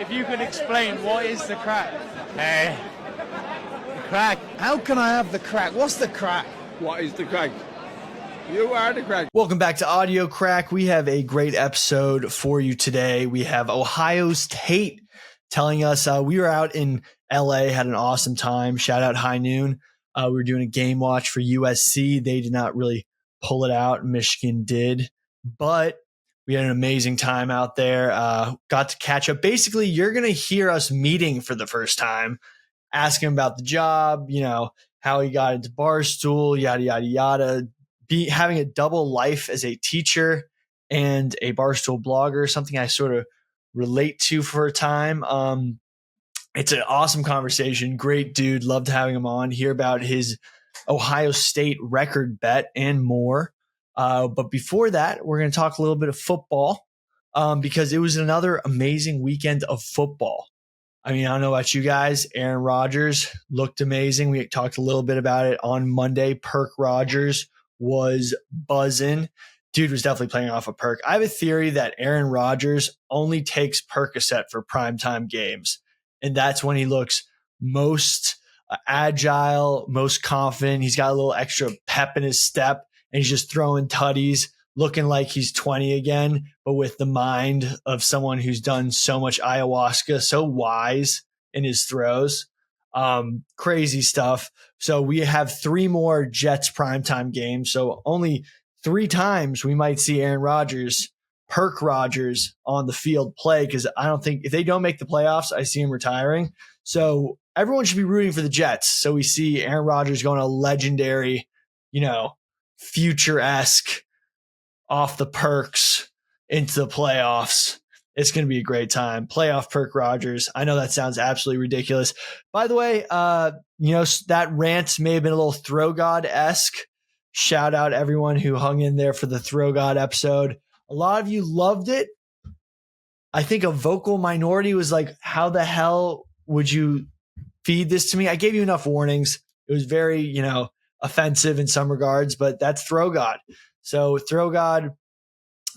if you can explain what is the crack? Hey, the crack. How can I have the crack? What's the crack? What is the crack? You are the crack. Welcome back to Audio Crack. We have a great episode for you today. We have Ohio's Tate telling us we were out in LA, had an awesome time. Shout out High Noon. We were doing a game watch for USC. They did not really pull it out. Michigan did, but we had an amazing time out there. Got to catch up. Basically, you're going to hear us meeting for the first time, asking about the job, you know, how he got into Barstool, yada, yada, yada. Having a double life as a teacher and a Barstool blogger, something I sort of relate to for a time. It's an awesome conversation. Great dude. Loved having him on. Hear about his Ohio State record bet and more. But before that, we're going to talk a little bit of football because it was another amazing weekend of football. I mean, I don't know about you guys. Aaron Rodgers looked amazing. We talked a little bit about it on Monday. Perk Rodgers was buzzing. Dude was definitely playing off a perk. I have a theory that Aaron Rodgers only takes Percocet for primetime games. And that's when he looks most agile, most confident. He's got a little extra pep in his step and he's just throwing tutties, looking like he's 20 again, but with the mind of someone who's done so much ayahuasca, so wise in his throws. Crazy stuff. So we have 3 more Jets primetime games. So only 3 times we might see Aaron Rodgers, Perk Rodgers on the field play. Cause I don't think if they don't make the playoffs, I see him retiring. So everyone should be rooting for the Jets. So we see Aaron Rodgers going a legendary, you know, future-esque off the perks into the playoffs. It's going to be a great time. Playoff Perk Rodgers. I know that sounds absolutely ridiculous. By the way, you know, that rant may have been a little Throwgod-esque. Shout out everyone who hung in there for the Throwgod episode. A lot of you loved it. I think a vocal minority was like, how the hell would you feed this to me? I gave you enough warnings. It was very, you know, offensive in some regards, but that's Throwgod. So Throwgod,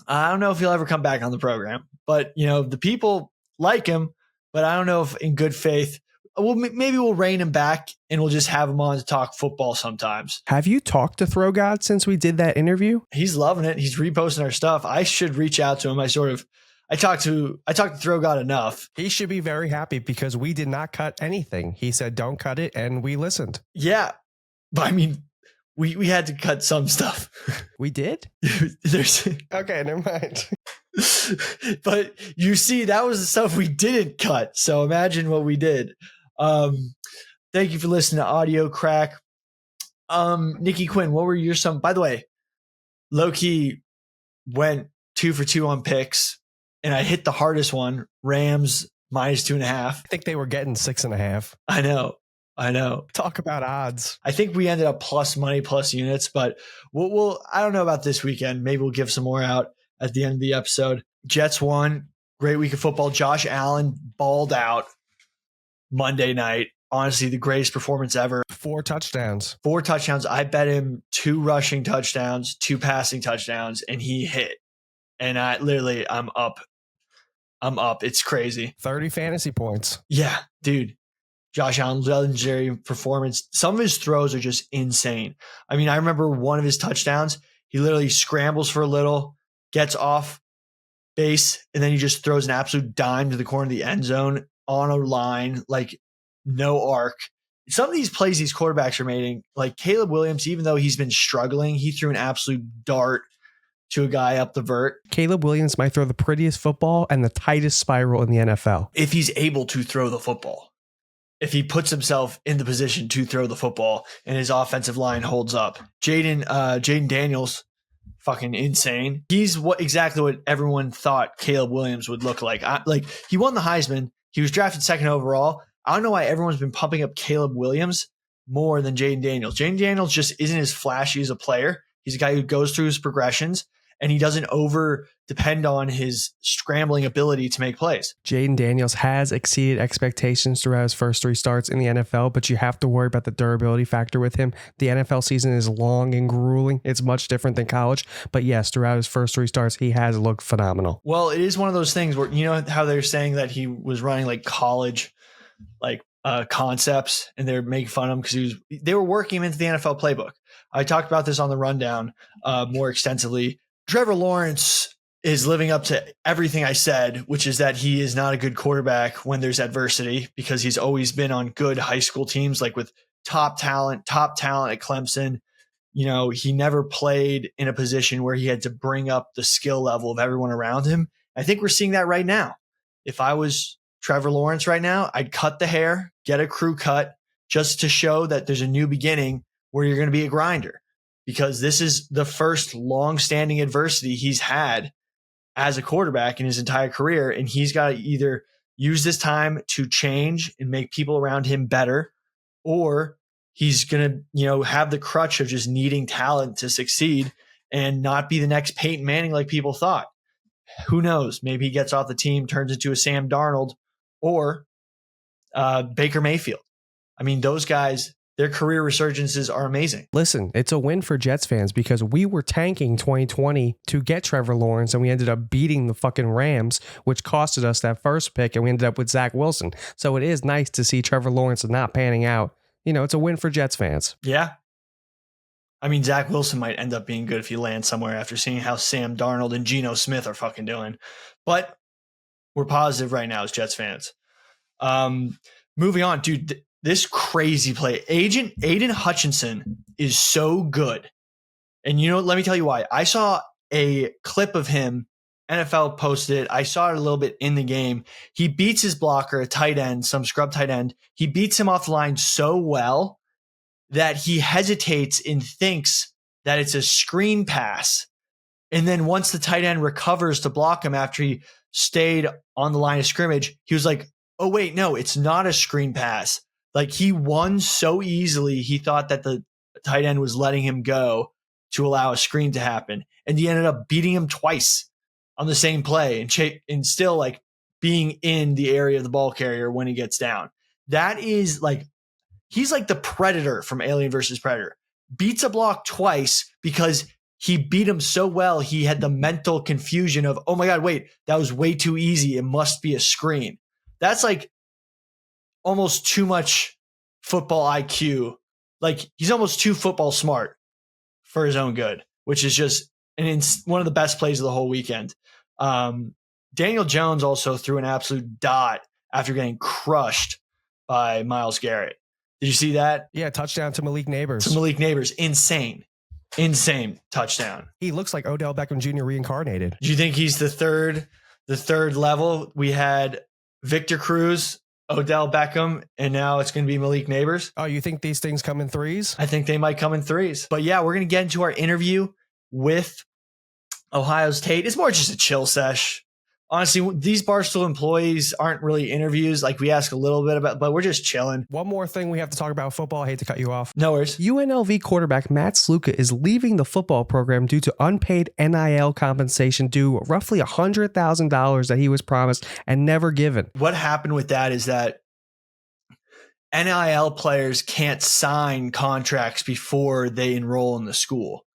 I don't know if he'll ever come back on the program, but you know, the people like him, but I don't know if in good faith, maybe we'll rein him back and we'll just have him on to talk football sometimes. Have you talked to Throwgod since we did that interview? He's loving it. He's reposting our stuff. I should reach out to him. I talked to Throwgod enough. He should be very happy because we did not cut anything. He said, don't cut it. And we listened. Yeah. But I mean, we had to cut some stuff. We did? Okay, never mind. But you see, that was the stuff we didn't cut. So imagine what we did. Thank you for listening to Audio Crack. Nikki Quinn, what were your by the way, low-key went 2 for 2 on picks, and I hit the hardest one, Rams -2.5. I think they were getting 6.5. I know. Talk about odds. I think we ended up plus money, plus units, but we'll I don't know about this weekend. Maybe we'll give some more out at the end of the episode. Jets won. Great week of football. Josh Allen balled out Monday night. Honestly, the greatest performance ever. 4 touchdowns. 4 touchdowns. I bet him 2 rushing touchdowns, 2 passing touchdowns, and he hit. And I'm up. It's crazy. 30 fantasy points. Yeah, dude. Josh Allen, legendary performance. Some of his throws are just insane. I mean, I remember one of his touchdowns. He literally scrambles for a little, gets off base, and then he just throws an absolute dime to the corner of the end zone on a line, like no arc. Some of these plays these quarterbacks are making, like Caleb Williams, even though he's been struggling, he threw an absolute dart to a guy up the vert. Caleb Williams might throw the prettiest football and the tightest spiral in the NFL. If he's able to throw the football. If he puts himself in the position to throw the football and his offensive line holds up. Jayden Daniels, fucking insane. He's exactly what everyone thought Caleb Williams would look like. He won the Heisman. He was drafted 2nd overall. I don't know why everyone's been pumping up Caleb Williams more than Jayden Daniels. Jayden Daniels just isn't as flashy as a player. He's a guy who goes through his progressions. and he doesn't over depend on his scrambling ability to make plays. Jayden Daniels has exceeded expectations throughout his first 3 starts in the NFL, but you have to worry about the durability factor with him. The NFL season is long and grueling. It's much different than college, but yes, throughout his first 3 starts, he has looked phenomenal. Well, it is one of those things where, you know how they're saying that he was running like college, like concepts, and they're making fun of him because they were working him into the NFL playbook. I talked about this on the rundown more extensively. Trevor Lawrence is living up to everything I said, which is that he is not a good quarterback when there's adversity, because he's always been on good high school teams, like with top talent at Clemson. You know, he never played in a position where he had to bring up the skill level of everyone around him. I think we're seeing that right now. If I was Trevor Lawrence right now, I'd cut the hair, get a crew cut, just to show that there's a new beginning where you're going to be a grinder, because this is the first long-standing adversity he's had as a quarterback in his entire career. And he's got to either use this time to change and make people around him better, or he's going to, you know, have the crutch of just needing talent to succeed and not be the next Peyton Manning like people thought. Who knows? Maybe he gets off the team, turns into a Sam Darnold or Baker Mayfield. I mean, those guys, their career resurgences are amazing. Listen, it's a win for Jets fans because we were tanking 2020 to get Trevor Lawrence, and we ended up beating the fucking Rams, which costed us that first pick, and we ended up with Zach Wilson. So it is nice to see Trevor Lawrence not panning out. You know, it's a win for Jets fans. Yeah. I mean, Zach Wilson might end up being good if he lands somewhere after seeing how Sam Darnold and Geno Smith are fucking doing. But we're positive right now as Jets fans. Moving on, dude, this crazy play. Aidan Hutchinson is so good. And, you know, let me tell you why. I saw a clip of him. NFL posted it. I saw it a little bit in the game. He beats his blocker, a tight end, some scrub tight end. He beats him off the line so well that he hesitates and thinks that it's a screen pass. And then once the tight end recovers to block him after he stayed on the line of scrimmage, he was like, oh, wait, no, it's not a screen pass. Like, he won so easily, he thought that the tight end was letting him go to allow a screen to happen. And he ended up beating him twice on the same play and still like being in the area of the ball carrier when he gets down. That is like, he's like the Predator from Alien versus Predator. Beats a block twice because he beat him so well. He had the mental confusion of, oh my God, wait, that was way too easy. It must be a screen. That's like almost too much football IQ. Like, he's almost too football smart for his own good, which is just one of the best plays of the whole weekend. Daniel Jones also threw an absolute dot after getting crushed by Myles Garrett. Did you see that? Yeah, touchdown to Malik Nabers. Insane touchdown. He looks like Odell Beckham Jr. reincarnated. Do you think he's the third level? We had Victor Cruz, Odell Beckham, and now it's going to be Malik Nabers. Oh, you think these things come in threes? I think they might come in threes. But yeah, we're going to get into our interview with Ohio's Tate. It's more just a chill sesh. Honestly, these Barstool employees aren't really interviews. Like, we ask a little bit about, but we're just chilling. One more thing we have to talk about football. I hate to cut you off. No worries. UNLV quarterback Matt Sluka is leaving the football program due to unpaid NIL compensation due roughly $100,000 that he was promised and never given. What happened with that is that NIL players can't sign contracts before they enroll in the school,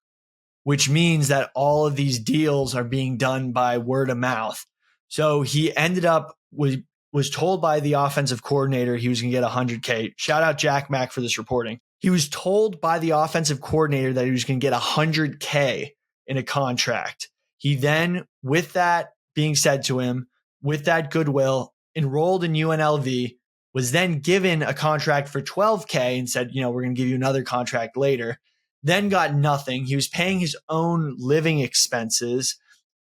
which means that all of these deals are being done by word of mouth. So he ended up was told by the offensive coordinator he was going to get $100K. Shout out Jack Mack for this reporting. He was told by the offensive coordinator that he was going to get $100K in a contract. He then, with that being said to him, with that goodwill, enrolled in UNLV, was then given a contract for $12K and said, you know, we're going to give you another contract later. Then got nothing. He was paying his own living expenses,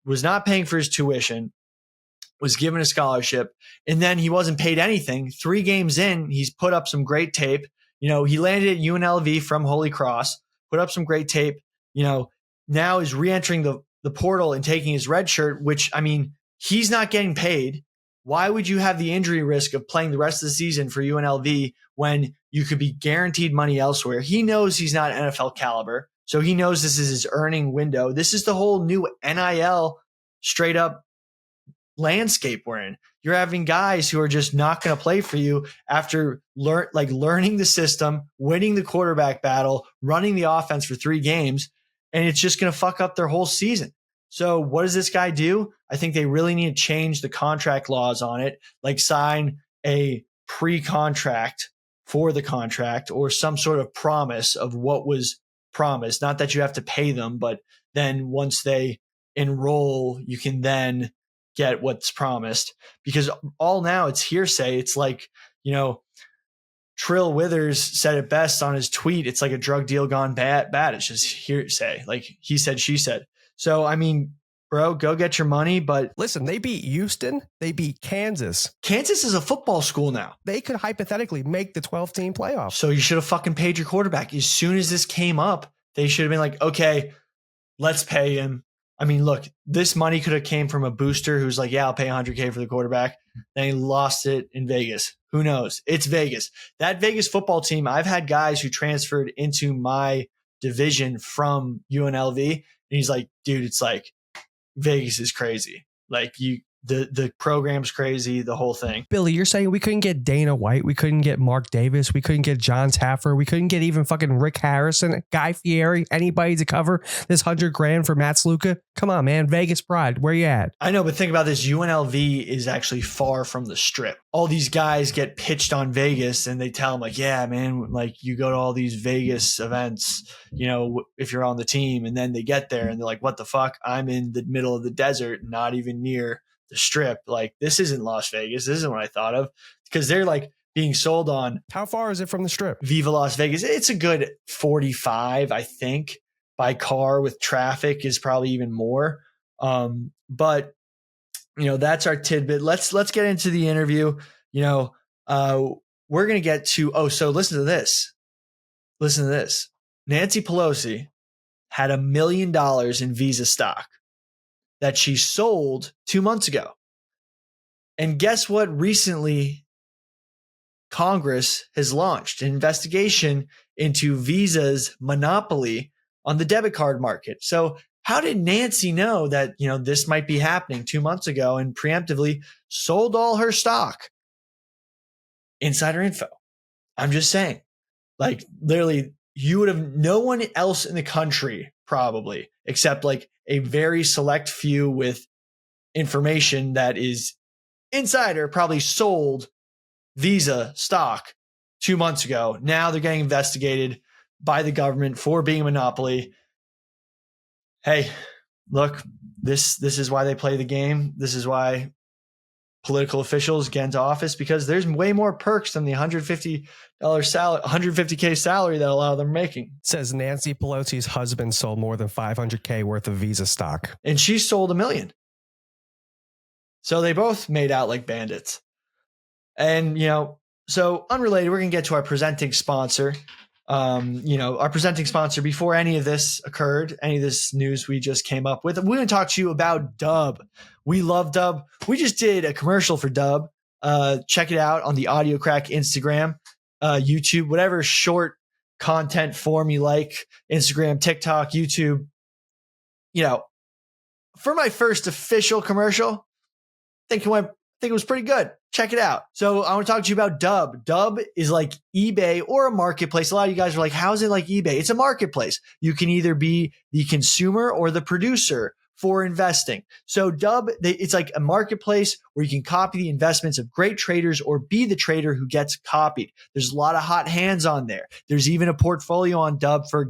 was not paying for his tuition, was given a scholarship, and then he wasn't paid anything. 3 games in, he's put up some great tape. You know, he landed at UNLV from Holy Cross, put up some great tape, you know, now is re-entering the portal and taking his red shirt, which, I mean, he's not getting paid. Why would you have the injury risk of playing the rest of the season for UNLV when you could be guaranteed money elsewhere? He knows he's not NFL caliber, So he knows this is his earning window. This is the whole new NIL straight up landscape we're in. You're having guys who are just not going to play for you after learning the system, winning the quarterback battle, running the offense for 3 games, and it's just going to fuck up their whole season. So what does this guy do? I think they really need to change the contract laws on it, like sign a pre-contract for the contract or some sort of promise of what was promised. Not that you have to pay them, but then once they enroll, you can then get what's promised, because all now it's hearsay. It's like, Trill Withers said it best on his tweet. It's like a drug deal gone bad. It's just hearsay. Like he said, she said. So, I mean, bro, go get your money. But listen, they beat Houston. They beat Kansas. Kansas is a football school now. They could hypothetically make the 12-team playoffs. So you should have fucking paid your quarterback. As soon as this came up, they should have been like, okay, let's pay him. I mean, look, this money could have came from a booster who's like, yeah, I'll pay $100K for the quarterback. Then he lost it in Vegas. Who knows? It's Vegas. That Vegas football team, I've had guys who transferred into my division from UNLV. And he's like, dude, it's like Vegas is crazy. Like the program's crazy, the whole thing. Billy, you're saying we couldn't get Dana White, we couldn't get Mark Davis, we couldn't get John Taffer, we couldn't get even fucking Rick Harrison, Guy Fieri, anybody to cover this $100,000 for Matt Sluka? Come on, man. Vegas pride. Where you at? I know, but think about this. UNLV is actually far from the strip. All these guys get pitched on Vegas and they tell them like, yeah, man, like you go to all these Vegas events, if you're on the team, and then they get there and they're like, what the fuck? I'm in the middle of the desert, not even near the strip. Like, this isn't Las Vegas. This isn't what I thought of, because they're like being sold on. How far is it from the strip? Viva Las Vegas. It's a good 45, I think. By car with traffic is probably even more. But that's our tidbit. Let's get into the interview. We're going to get to, so listen to this. Listen to this. Nancy Pelosi had $1 million in Visa stock that she sold 2 months ago. And guess what? Recently, Congress has launched an investigation into Visa's monopoly on the debit card market. So how did Nancy know that, this might be happening 2 months ago and preemptively sold all her stock? Insider info. I'm just saying, like, literally, you would have no one else in the country probably, except like a very select few with information that is insider, probably sold Visa stock 2 months ago. Now they're getting investigated by the government for being a monopoly. Hey, look, this is why they play the game. This is why political officials get into office, because there's way more perks than the $150K salary that a lot of them are making. Says Nancy Pelosi's husband sold more than $500K worth of Visa stock. And she sold $1 million. So they both made out like bandits. And, so unrelated, we're going to get to our presenting sponsor. Our presenting sponsor, before any of this occurred, any of this news we just came up with, we're going to talk to you about Dub. We love Dub. We just did a commercial for Dub. Check it out on the Audio Crack Instagram, YouTube, whatever short content form you like, Instagram, TikTok, YouTube. For my first official commercial, I think it was pretty good. Check it out. So I want to talk to you about Dub. Dub is like eBay or a marketplace. A lot of you guys are like, how is it like eBay? It's a marketplace. You can either be the consumer or the producer for investing. So Dub, it's like a marketplace where you can copy the investments of great traders or be the trader who gets copied. There's a lot of hot hands on there. There's even a portfolio on Dub for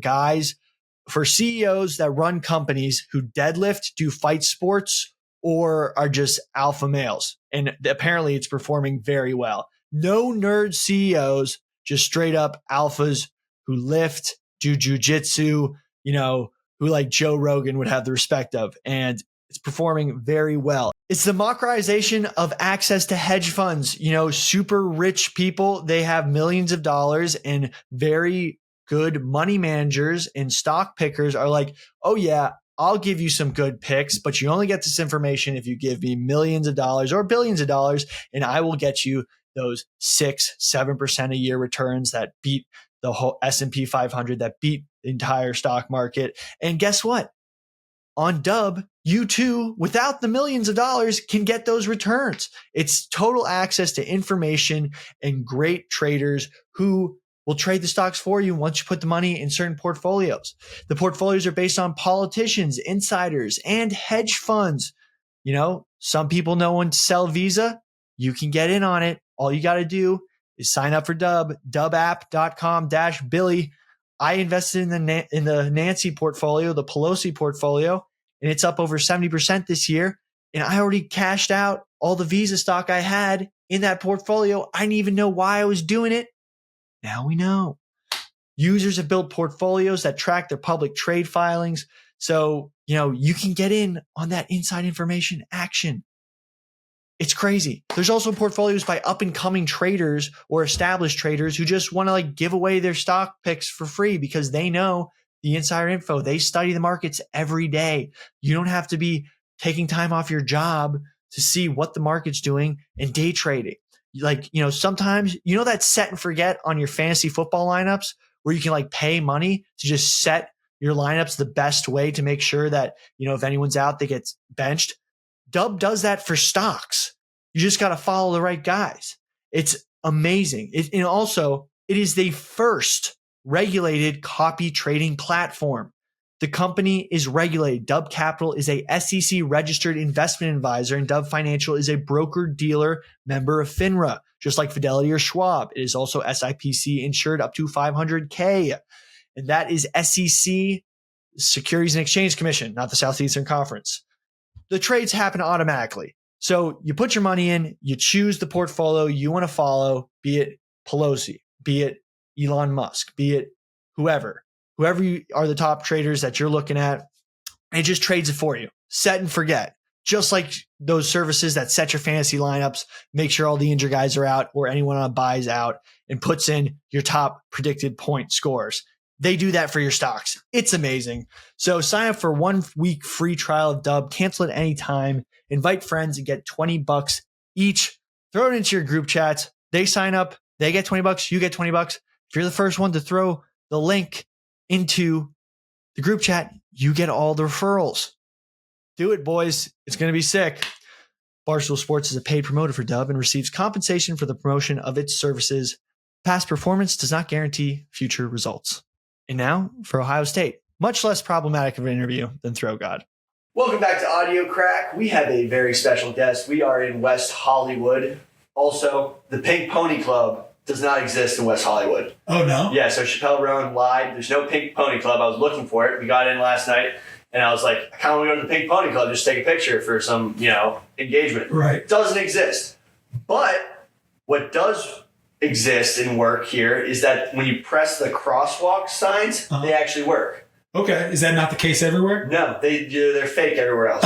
CEOs that run companies who deadlift, do fight sports, or are just alpha males. And apparently it's performing very well. No nerd CEOs, just straight up alphas who lift, do jujitsu, who like Joe Rogan would have the respect of. And it's performing very well. It's the democratization of access to hedge funds. Super rich people, they have millions of dollars, and very good money managers and stock pickers are like, oh yeah, I'll give you some good picks, but you only get this information if you give me millions of dollars or billions of dollars, and I will get you those 6-7% a year returns that beat the whole S&P 500, that beat the entire stock market. And guess what? On Dub, you too, without the millions of dollars, can get those returns. It's total access to information and great traders who will trade the stocks for you once you put the money in certain portfolios. The portfolios are based on politicians, insiders, and hedge funds. You know, some people know when to sell Visa. You can get in on it. All you got to do is sign up for Dub, dubapp.com-Billy. I invested in the Nancy portfolio, the Pelosi portfolio, and it's up over 70% this year. And I already cashed out all the Visa stock I had in that portfolio. I didn't even know why I was doing it. Now we know. Users have built portfolios that track their public trade filings. So, you know, you can get in on that inside information action. It's crazy. There's also portfolios by up and coming traders or established traders who just want to like give away their stock picks for free because they know the insider info. They study the markets every day. You don't have to be taking time off your job to see what the market's doing and day trading. Like, you know, sometimes, you know, that set and forget on your fantasy football lineups where you can like pay money to just set your lineups the best way to make sure that, you know, if anyone's out, they get benched. Dub does that for stocks. You just got to follow the right guys. It's amazing. And also, it is the first regulated copy trading platform. The company is regulated. Dub Capital is a SEC registered investment advisor, and Dub Financial is a broker-dealer member of FINRA, just like Fidelity or Schwab. It is also SIPC insured up to $500K. And that is SEC, Securities and Exchange Commission, not the Southeastern Conference. The trades happen automatically. So you put your money in, you choose the portfolio you want to follow, be it Pelosi, be it Elon Musk, be it whoever you are the top traders that you're looking at, it just trades it for you. Set and forget. Just like those services that set your fantasy lineups, make sure all the injured guys are out or anyone on a buy is out, and puts in your top predicted point scores. They do that for your stocks. It's amazing. So sign up for 1 week free trial of Dub. Cancel at any time. Invite friends and get $20 each. Throw it into your group chats. They sign up. They get $20. You get $20. If you're the first one to throw the link into the group chat, you get all the referrals. Do it, boys. It's going to be sick. Barstool Sports is a paid promoter for Dub and receives compensation for the promotion of its services. Past performance does not guarantee future results. And now for Ohio State. Much less problematic of an interview than Throwgod. Welcome back to Audio Crack. We have a very special guest. We are in West Hollywood. Also, the Pink Pony Club does not exist in West Hollywood. Oh, no? Yeah, so Chappelle Roan lied. There's no Pink Pony Club. I was looking for it. We got in last night, and I was like, I kind of want to go to the Pink Pony Club, just take a picture for some, you know, engagement. Right. Doesn't exist. But what does exist and work here is that when you press the crosswalk signs, they actually work. Okay. Is that not the case everywhere? No, they're fake everywhere else.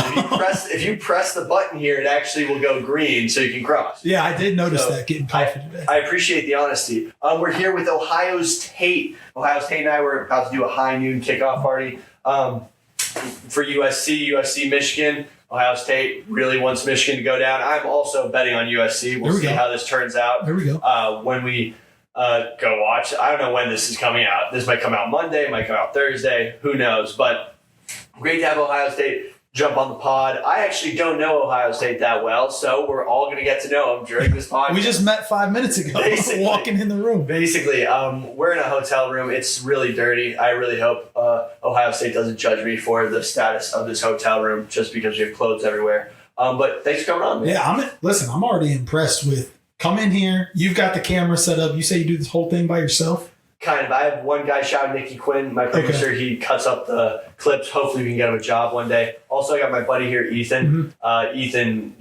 If you press the button here, it actually will go green so you can cross. Yeah, I did notice that getting coffee today. I appreciate the honesty. We're here with Ohio's Tate. Ohio's Tate and I were about to do a high noon kickoff party for USC, Michigan. Ohio State really wants Michigan to go down. I'm also betting on USC. We'll see how this turns out. There we go. When we go watch. I don't know when this is coming out. This might come out Monday, might come out Thursday. Who knows? But great to have Ohio State jump on the pod. I actually don't know Ohio State that well, so we're all going to get to know them during this podcast. We just met 5 minutes ago, walking in the room. Basically, we're in a hotel room. It's really dirty. I really hope Ohio State doesn't judge me for the status of this hotel room just because we have clothes everywhere. But thanks for coming on, man. Yeah, I'm already impressed with come in here. You've got the camera set up. You say you do this whole thing by yourself? Kind of. I have one guy, shout out Nicky Quinn, my producer. Okay. He cuts up the clips. Hopefully we can get him a job one day. Also, I got my buddy here, Ethan. Mm-hmm. Ethan,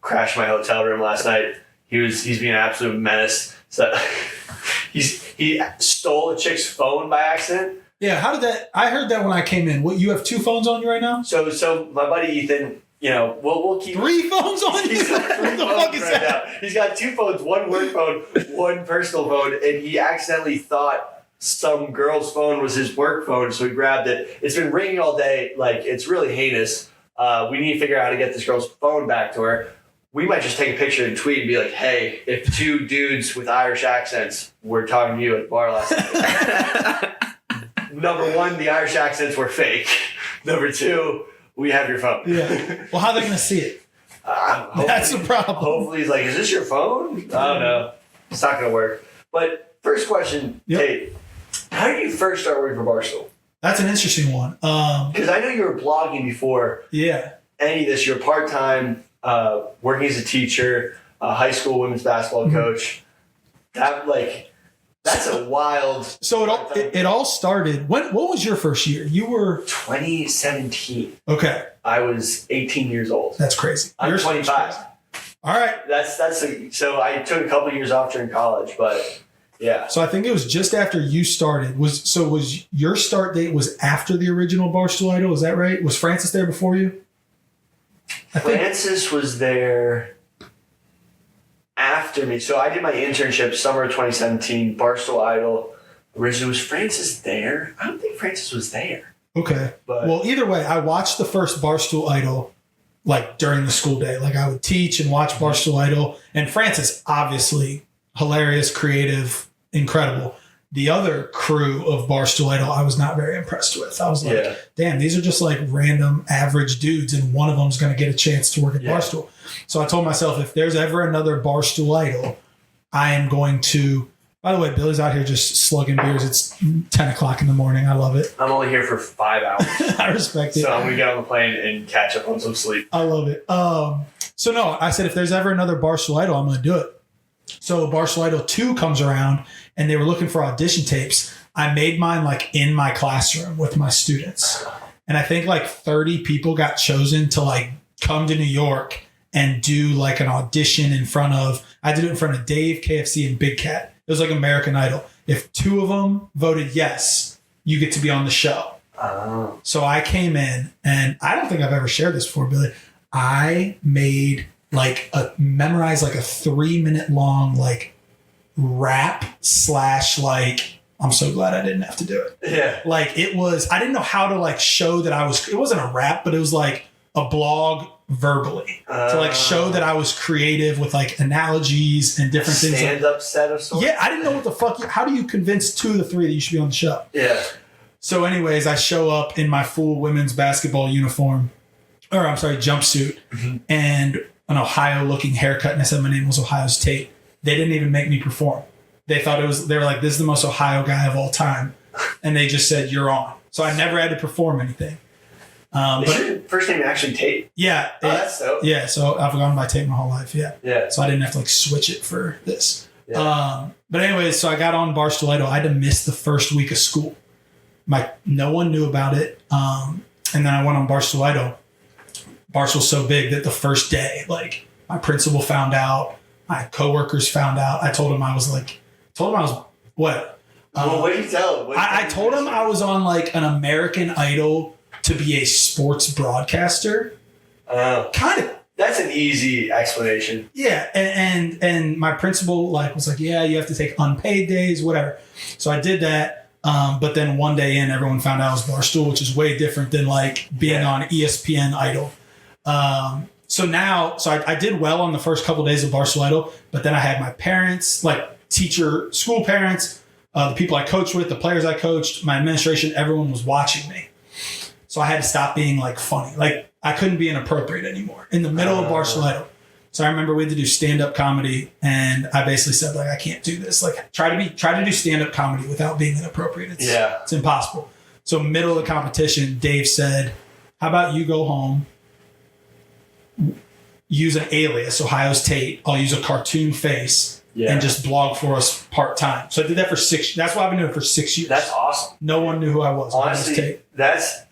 crashed my hotel room last night. He's being an absolute menace. So he stole a chick's phone by accident. Yeah, how did that? I heard that when I came in. What, you have 2 phones on you right now? So my buddy Ethan, we'll keep 3 phones on you. What the fuck is that? He's got 2 phones, 1 work phone, 1 personal phone, and he accidentally thought some girl's phone was his work phone, so he grabbed it. It's been ringing all day. Like, it's really heinous. We need to figure out how to get this girl's phone back to her. We might just take a picture and tweet and be like, hey, if 2 dudes with Irish accents were talking to you at the bar last night. Number one, the Irish accents were fake. Number two, we have your phone. Yeah. Well, how are they going to see it? That's the problem. Hopefully he's like, is this your phone? I don't know. It's not going to work. But first question, Tate, how did you first start working for Barstool? That's an interesting one. Because I know you were blogging before any of this. You're part-time, working as a teacher, a high school women's basketball coach. That's a wild... So it all started... What was your first year? You were... 2017. Okay. I was 18 years old. That's crazy. I'm 25. All right. So I took a couple of years off during college, but yeah. So I think it was just after you started. Was your start date was after the original Barstool Idol? Is that right? Was Francis there before you? Francis was there after me. So I did my internship summer of 2017, Barstool Idol. Originally, was Francis there? I don't think Francis was there. Okay. Well, either way, I watched the first Barstool Idol like during the school day. Like I would teach and watch Barstool Idol. And Francis, obviously, hilarious, creative, incredible. The other crew of Barstool Idol, I was not very impressed with. I was like, damn, these are just like random average dudes, and one of them's going to get a chance to work at Barstool. So I told myself, if there's ever another Barstool Idol, I am going to... By the way, Billy's out here just slugging beers. It's 10 o'clock in the morning. I love it. I'm only here for 5 hours. I respect it. So I'm going to get on the plane and catch up on some sleep. I love it. So no, I said, if there's ever another Barstool Idol, I'm going to do it. So Barstool Idol 2 comes around, and they were looking for audition tapes. I made mine like in my classroom with my students. And I think like 30 people got chosen to like come to New York and do like an audition I did it in front of Dave, KFC, and Big Cat. It was like American Idol. If 2 of them voted yes, you get to be on the show. Oh. So I came in, and I don't think I've ever shared this before, Billy. I made memorized like a 3-minute long like rap / like, I'm so glad I didn't have to do it. Yeah. Like it was, I didn't know how to like show that it wasn't a rap, but it was like a blog verbally to like show that I was creative with like analogies and different things. Stand-up set of sorts? Yeah, I didn't know what the fuck. How do you convince 2 of the 3 that you should be on the show? Yeah. So anyways, I show up in my full women's basketball uniform, jumpsuit, and an Ohio-looking haircut, and I said my name was Ohio's Tate. They didn't even make me perform. They thought they were like, this is the most Ohio guy of all time. And they just said, you're on. So I never had to perform anything. But your first name actually Tate? Yeah. That's dope. Yeah, so I've gone by Tate my whole life, Yeah. So I didn't have to like switch it for this. Yeah. But anyways, so I got on Barstool Idol. I had to miss the first week of school. No one knew about it. And then I went on Barstool Idol. Barstool's so big that the first day, like my principal found out, my coworkers found out. I told him I was what? Well, what did you tell him? I told him I was on like an American Idol to be a sports broadcaster. Kind of. That's an easy explanation. Yeah, and my principal was like, yeah, you have to take unpaid days, whatever. So I did that. But then one day in, everyone found out I was Barstool, which is way different than like being on ESPN Idol. So I did well on the first couple of days of Barstool Idol, but then I had my parents, like school parents, the people I coached with, the players I coached, my administration, everyone was watching me. So I had to stop being like funny. Like I couldn't be inappropriate anymore in the middle of Barstool Idol. So I remember we had to do stand-up comedy, and I basically said like, I can't do this. Like try to do stand-up comedy without being inappropriate. It's impossible. So middle of the competition, Dave said, how about you go home, use an alias, Ohio's Tate. I'll use a cartoon face and just blog for us part-time. So I did that for 6 years. That's what I've been doing for 6 years. That's awesome. No one knew who I was. Honestly,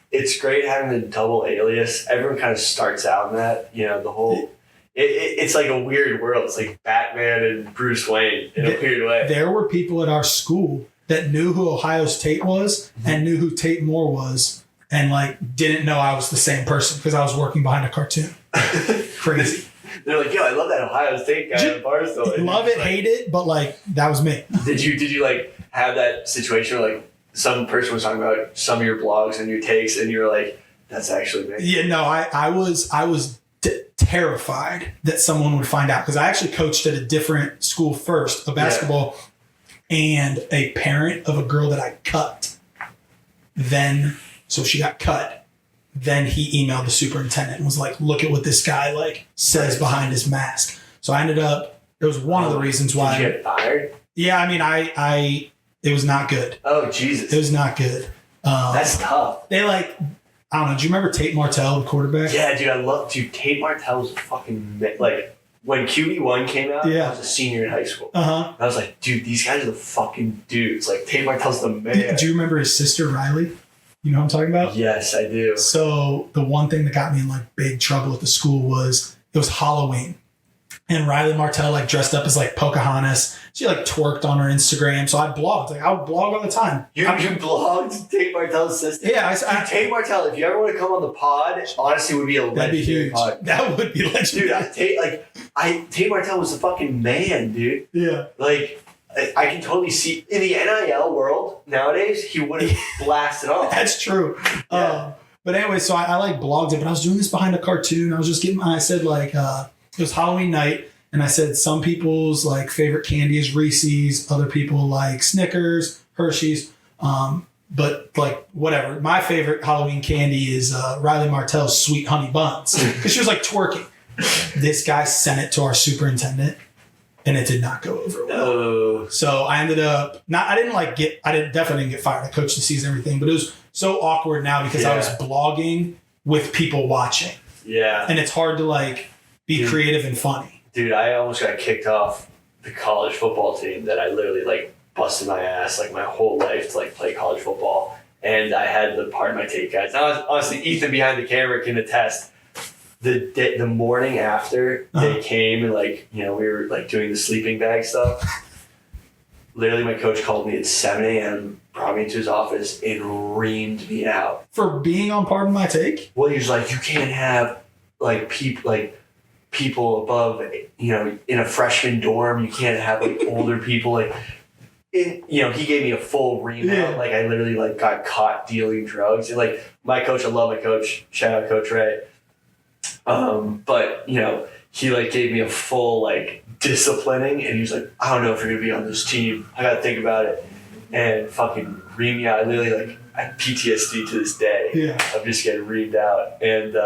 it's great having the double alias. Everyone kind of starts out in that, the whole... It's like a weird world. It's like Batman and Bruce Wayne in a weird way. There were people at our school that knew who Ohio's Tate was and knew who Tate Moore was, and like didn't know I was the same person because I was working behind a cartoon. Crazy. They're like, yo, I love that Ohio State guy at Barstool. Love it, hate it, but like that was me. Did you like have that situation where like some person was talking about some of your blogs and your takes, and you were like, that's actually me? Yeah, no, I was terrified that someone would find out because I actually coached at a different school first, a basketball, and a parent of a girl that I cut Then, so she got cut. Then he emailed the superintendent and was like, look at what this guy like says behind his mask. So I ended up, it was one of the reasons why. Did you get fired? Yeah, I mean, it was not good. Oh, Jesus. It was not good. That's tough. They like, I don't know. Do you remember Tate Martell, the quarterback? Yeah, dude, Tate Martell was a fucking, like, when QB1 came out, I was a senior in high school. Uh-huh. I was like, dude, these guys are the fucking dudes. Like, Tate Martell's the man. Do you remember his sister, Riley? You know what I'm talking about? Yes, I do. So the one thing that got me in like big trouble at the school was it was Halloween. And Riley Martell like dressed up as like Pocahontas. She like twerked on her Instagram. So I blogged. Like I would blog all the time. You blogged Tate Martell's sister? Yeah. Tate Martell, if you ever want to come on the pod, honestly would be a that'd be legendary huge. pod. That would be legendary. Dude, Tate Martell was the fucking man, dude. Yeah. Like, I can totally see in the NIL world nowadays, he would have blasted off. That's true. Yeah. But anyway, so I like blogged it, but I was doing this behind a cartoon. I was just getting, I said like, it was Halloween night. And I said some people's like favorite candy is Reese's, other people like Snickers, Hershey's, but like whatever. My favorite Halloween candy is Riley Martell's Sweet Honey Buns because she was like twerking. This guy sent it to our superintendent, and it did not go over well. No. So I ended up definitely didn't get fired. I coached the season and everything, but it was so awkward now because I was blogging with people watching. Yeah. And it's hard to like be creative and funny. Dude, I almost got kicked off the college football team that I literally like busted my ass like my whole life to like play college football. And I had the part of my Tate guys. Now, honestly, Ethan behind the camera can attest. The morning after they came and like, you know, we were like doing the sleeping bag stuff. Literally, my coach called me at 7 a.m., brought me into his office, and reamed me out. For being on Pardon My Take? Well, he was like, you can't have like people above, you know, in a freshman dorm. You can't have like older people. Like, you know, he gave me a full ream out. Like, I literally like got caught dealing drugs. And like my coach, I love my coach. Shout out Coach Ray. But you know, he like gave me a full like disciplining, and he was like, I don't know if you're gonna be on this team. I gotta think about it. And fucking ream me out. I literally like I have PTSD to this day. Yeah. I'm just getting reamed out. And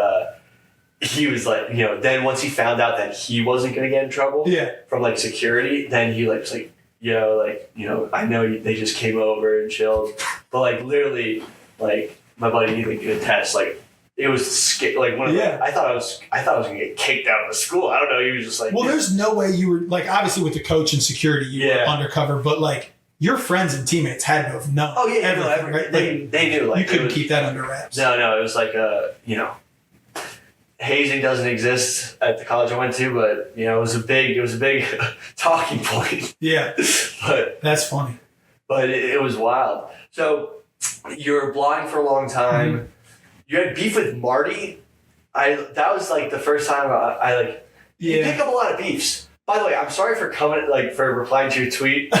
he was like, you know, then once he found out that he wasn't going to get in trouble from like security, then he like was like, I know they just came over and chilled, but like literally, like my buddy Ethan could attest, like it was like one of the, I thought I was going to get kicked out of the school. I don't know. He was just like, well, there's no way you were like, obviously with the coach and security, you were undercover, but like your friends and teammates had to have known. Oh yeah, everything, right? They knew. Like you couldn't keep that under wraps. No, it was like you know. Hazing doesn't exist at the college I went to, but you know, it was a big talking point. Yeah. But that's funny. But it was wild. So you were blogging for a long time. Mm-hmm. You had beef with Marty. That was like the first time I like you pick up a lot of beefs. By the way, I'm sorry for for replying to your tweet.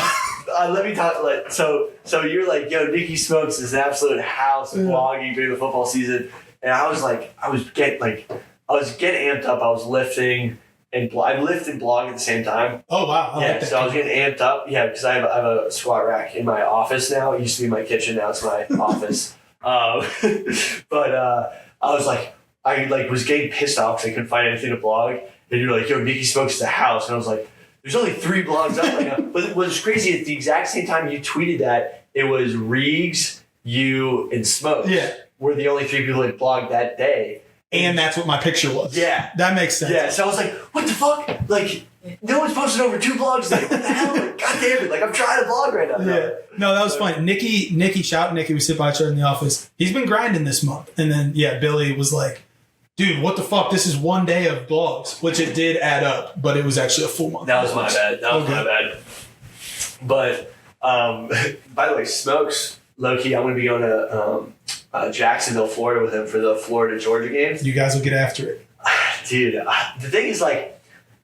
Let me talk. So you're like, yo, Nicky Smokes is an absolute house blogging during the football season, and I was getting amped up. I was lifting and I lift and blog at the same time. Oh wow! I was getting amped up. Yeah, because I have a squat rack in my office now. It used to be my kitchen. Now it's my office. But I was like, I was getting pissed off because I couldn't find anything to blog. And you're like, yo, Nicky Smokes is a house, and I was like, there's only 3 blogs up right now. But what was crazy at the exact same time you tweeted that, it was Reegs, you, and Smokes were the only 3 people that blogged that day. And that's what my picture was. Yeah. That makes sense. Yeah, so I was like, what the fuck? Like, no one's posted over 2 blogs today. What the hell? Like, God damn it. Like, I'm trying to blog right now. Yeah. No, that was funny. Nicky, shout out Nicky. We sit by each other in the office. He's been grinding this month. And then, Billy was like, dude, what the fuck? This is 1 day of blogs, which it did add up, but it was actually a full month. That was my bad. My bad. But, by the way, Smokes, low-key, I'm going to be going to Jacksonville, Florida with him for the Florida-Georgia game. You guys will get after it. Dude, the thing is, like,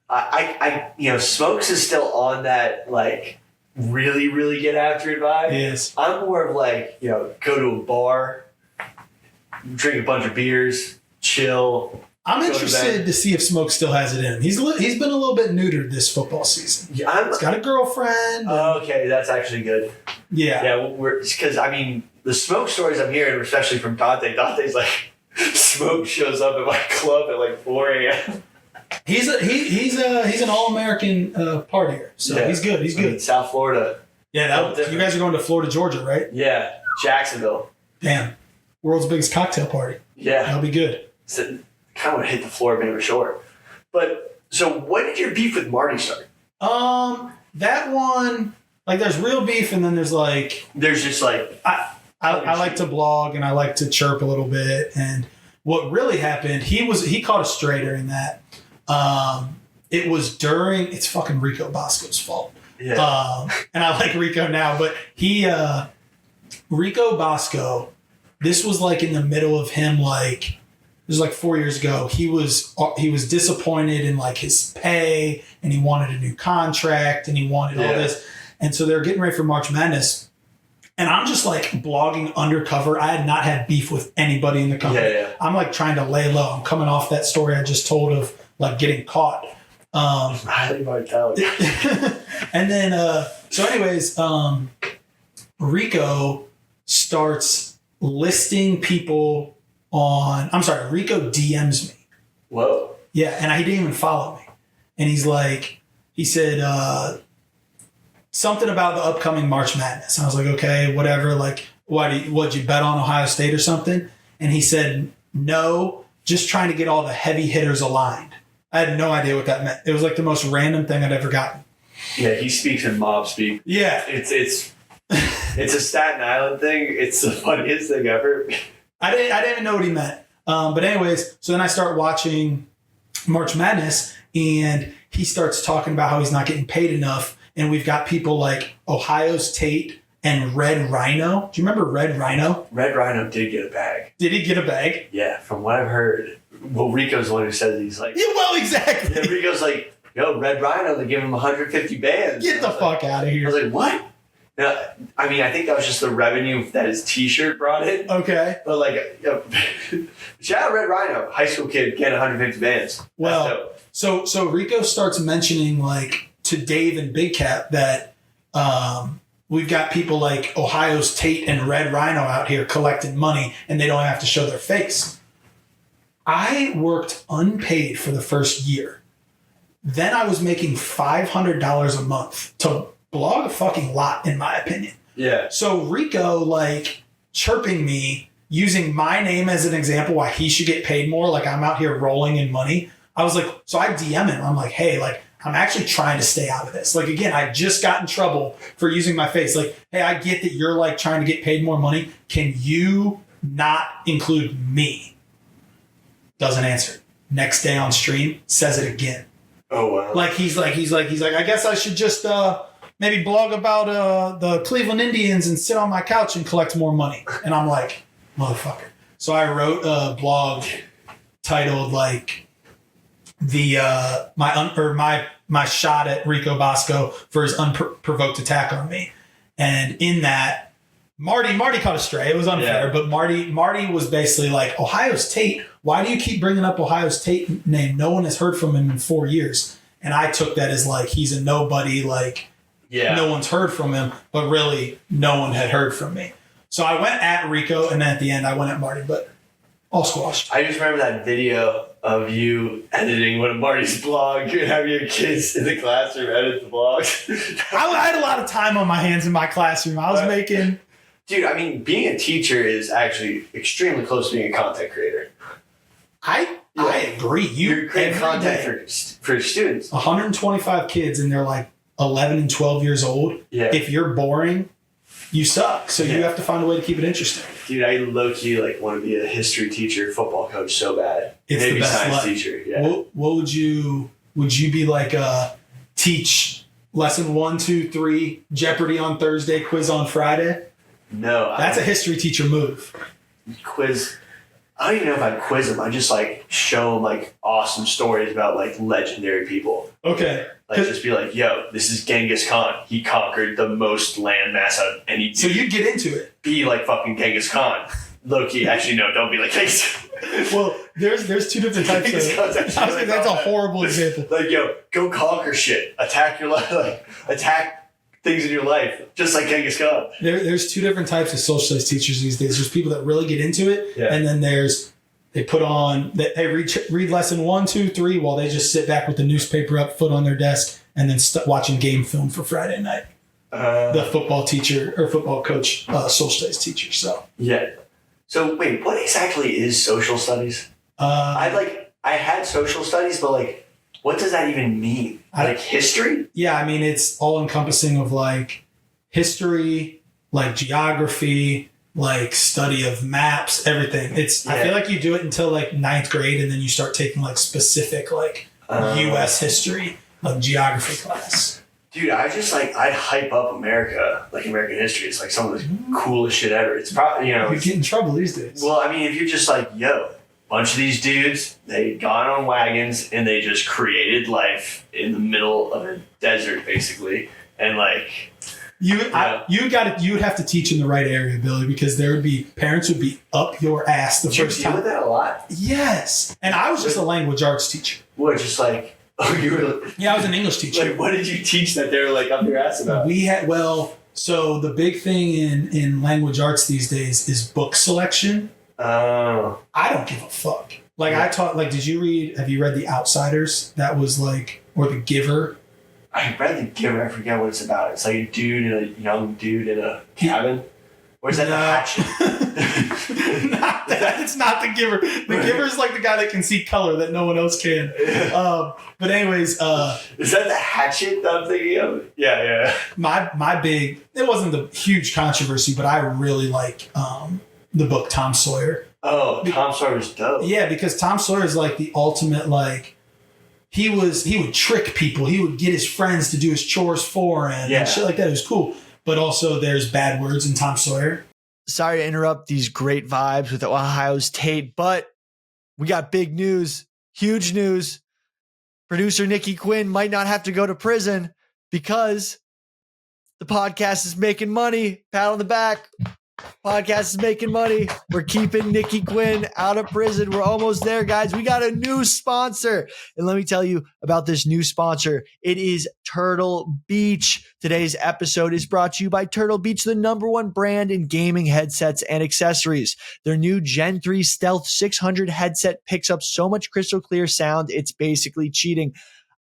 I Smokes is still on that, like, really, really get after it vibe. Yes. I'm more of, like, go to a bar, drink a bunch of beers, chill. I'm interested to see if Smoke still has it in him. He's been a little bit neutered this football season. Yeah, he's got a girlfriend. Okay, that's actually good. Yeah. Yeah, because, I mean, the Smoke stories I'm hearing, especially from Tate. Tate's like, Smoke shows up at my club at like 4 a.m. He's an All-American partier, so Yeah. he's good. He's I mean, good. South Florida. Yeah, you guys are going to Florida, Georgia, right? Yeah, Jacksonville. Damn, world's biggest cocktail party. Yeah. That'll be good. So, kind of want to hit the floor, maybe we're short. But so, when did your beef with Marty start? That one, like, there's real beef, and then there's like There's just like I like to blog and I like to chirp a little bit. And what really happened, he caught a stray during that. It was during, it's fucking Rico Bosco's fault. yeah, And I like Rico now, but Rico Bosco, this was like in the middle of him, like, it was like 4 years ago. He was disappointed in like his pay, and he wanted a new contract, and he wanted all this. And so they're getting ready for March Madness. And I'm just like blogging undercover. I had not had beef with anybody in the company. Yeah. I'm like trying to lay low. I'm coming off that story I just told of like getting caught. highly vitality. And then, so anyways, Rico starts listing people Rico DMs me. Whoa. Yeah, and he didn't even follow me. And he said something about the upcoming March Madness. And I was like, okay, whatever. Like, what'd you bet on Ohio State or something? And he said, no, just trying to get all the heavy hitters aligned. I had no idea what that meant. It was like the most random thing I'd ever gotten. Yeah, he speaks in mob speak. Yeah. It's a Staten Island thing. It's the funniest thing ever. I didn't even know what he meant. But anyways, so then I start watching March Madness, and he starts talking about how he's not getting paid enough. And we've got people like Ohio's Tate and Red Rhino. Do you remember Red Rhino? Red Rhino did get a bag. Did he get a bag? Yeah, from what I've heard. Well, Rico's the one who says he's like, Yeah, well, exactly. yeah, Rico's like, yo, Red Rhino, they give him 150 bands. Get the fuck out of I here. was like, what? Now, I mean, I think that was just the revenue that his T-shirt brought in. Okay. But like, shout out Red Rhino, high school kid getting 150 bands. Well, so Rico starts mentioning like to Dave and Big Cap that we've got people like Ohio's Tate and Red Rhino out here collecting money, and they don't have to show their face. I worked unpaid for the first year. Then I was making $500 a month to blog a fucking lot, in my opinion. Yeah. So Rico, like, chirping me, using my name as an example why he should get paid more, like I'm out here rolling in money. I was like, so I DM him. I'm like, hey, like, I'm actually trying to stay out of this. Like, again, I just got in trouble for using my face. Like, hey, I get that you're, like, trying to get paid more money. Can you not include me? Doesn't answer. Next day on stream, says it again. Oh, wow. Like, he's like, I guess I should just maybe blog about the Cleveland Indians and sit on my couch and collect more money. And I'm like, motherfucker. So I wrote a blog titled like my shot at Rico Bosco for his unprovoked attack on me. And in that, Marty caught a stray. It was unfair, but Marty was basically like, Ohio's Tate, why do you keep bringing up Ohio's Tate name? No one has heard from him in 4 years. And I took that as like, he's a nobody, like, no one's heard from him, but really no one had heard from me. So I went at Rico, and then at the end I went at Marty, but all squashed. I just remember that video of you editing one of Marty's blogs and having your kids in the classroom edit the blogs. I had a lot of time on my hands in my classroom. I was making... Dude, I mean, being a teacher is actually extremely close to being a content creator. I agree. You're creating content for students. 125 kids, and they're like 11 and 12 years old. Yeah. If you're boring, you suck. So you have to find a way to keep it interesting. Dude, I low-key like want to be a history teacher, football coach so bad. It's maybe the best science life. teacher. Yeah. What would you be like teach lesson 1, 2, 3, Jeopardy on Thursday, quiz on Friday? No. That's a history teacher move. Quiz. I don't even know if I quiz them. I just like show them like awesome stories about like legendary people. Okay. Like just be like, yo, this is Genghis Khan. He conquered the most land mass out of any dude. So you get into it. Be like fucking Genghis Khan. Low-key, actually no, don't be like Genghis. Well, there's two different types of... That's a horrible example. Like, yo, go conquer shit. Attack your life. Like, attack things in your life, just like Genghis Khan. There's two different types of social studies teachers these days. There's people that really get into it, and then they put on, they read lesson 1, 2, 3 while they just sit back with the newspaper up, foot on their desk, and then watching game film for Friday night. The football teacher or football coach, social studies teacher. So yeah. So wait, what exactly is social studies? I had social studies, but like, what does that even mean? Like history? Yeah, I mean, it's all encompassing of like history, like geography, like study of maps, everything. I feel like you do it until like 9th grade, and then you start taking like specific like U.S. history, like geography class. Dude, I'd hype up America, like American history. It's like some of the coolest shit ever. It's probably, you know. You get in trouble these days. Well, I mean, if you're just like, yo, bunch of these dudes, they got on wagons and they just created life in the middle of a desert, basically. And like, you would have to teach in the right area, Billy, because parents would be up your ass the first time. You deal with that a lot? Yes. And I was just a language arts teacher. What, just like, you were... Yeah, I was an English teacher. Like, what did you teach that they were like up your ass about? So the big thing in language arts these days is book selection. Oh. I don't give a fuck. Like I taught, like, have you read The Outsiders? That was like, or The Giver. I read The Giver. I forget what it's about. It's like a young dude in a cabin. Or is that The Hatchet? It's not The Giver. The Giver is like the guy that can see color that no one else can. But anyways, is that The Hatchet that I'm thinking of? Yeah. It wasn't the huge controversy, but I really like the book Tom Sawyer. Oh, Tom Sawyer's dope. Yeah, because Tom Sawyer is like the ultimate, like, he would trick people. He would get his friends to do his chores for him and shit like that. It was cool. But also there's bad words in Tom Sawyer. Sorry to interrupt these great vibes with Ohio's Tate, but we got big news, huge news. Producer Nicky Quinn might not have to go to prison because the podcast is making money. Pat on the back. Podcast is making money. We're keeping Nicky Quinn out of prison. We're almost there, guys. We got a new sponsor. And let me tell you about this new sponsor. It is Turtle Beach. Today's episode is brought to you by Turtle Beach, the #1 brand in gaming headsets and accessories. Their new Gen 3 Stealth 600 headset picks up so much crystal clear sound, it's basically cheating.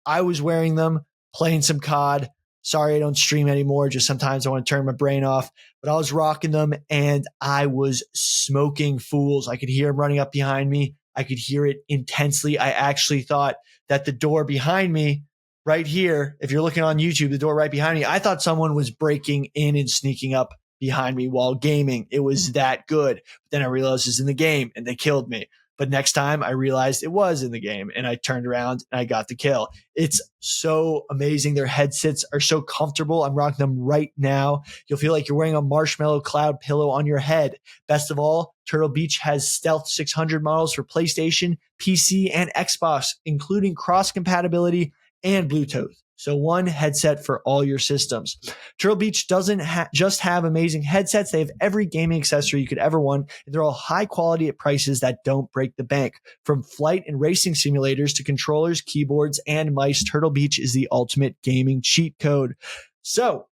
I was wearing them, playing some COD. Sorry, I don't stream anymore. Just sometimes I want to turn my brain off. But I was rocking them and I was smoking fools. I could hear them running up behind me. I could hear it intensely. I actually thought that the door behind me right here, if you're looking on YouTube, the door right behind me, I thought someone was breaking in and sneaking up behind me while gaming. It was that good. But then I realized it's in the game and they killed me. But next time I realized it was in the game and I turned around and I got the kill. It's so amazing. Their headsets are so comfortable. I'm rocking them right now. You'll feel like you're wearing a marshmallow cloud pillow on your head. Best of all, Turtle Beach has Stealth 600 models for PlayStation, PC, and Xbox, including cross compatibility and Bluetooth. So one headset for all your systems. Turtle Beach doesn't just have amazing headsets. They have every gaming accessory you could ever want. And they're all high quality at prices that don't break the bank. From flight and racing simulators to controllers, keyboards, and mice, Turtle Beach is the ultimate gaming cheat code. So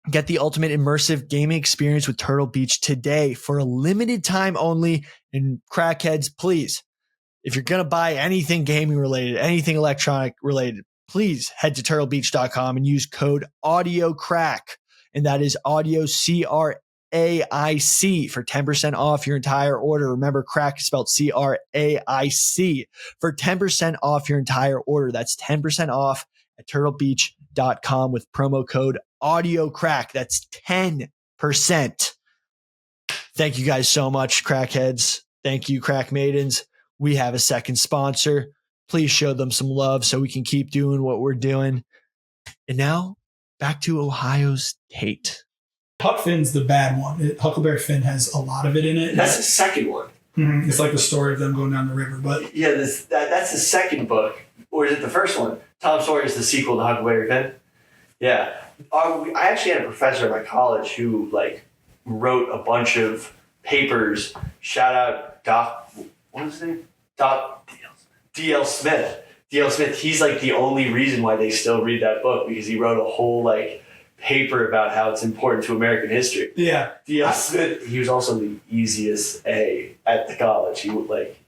get the ultimate immersive gaming experience with Turtle Beach today for a limited time only. And crackheads, please, if you're going to buy anything gaming related, anything electronic related, please head to turtlebeach.com and use code AudioCrack. And that is audio CRAIC for 10% off your entire order. Remember, crack is spelled CRAIC for 10% off your entire order. That's 10% off at turtlebeach.com with promo code AudioCrack. That's 10%. Thank you guys so much, crackheads. Thank you, crack maidens. We have a second sponsor. Please show them some love so we can keep doing what we're doing. And now back to Ohio's Tate. Huck Finn's the bad one. Huckleberry Finn has a lot of it in it. That's the second one. Mm-hmm. It's like the story of them going down the river. But yeah, that's the second book. Or is it the first one? Tom Sawyer is the sequel to Huckleberry Finn. Yeah. I actually had a professor at my college who wrote a bunch of papers. Shout out Doc. What was his name? D.L. Smith. D.L. Smith, he's the only reason why they still read that book, because he wrote a whole paper about how it's important to American history. Yeah. He was also the easiest A at the college. He would like.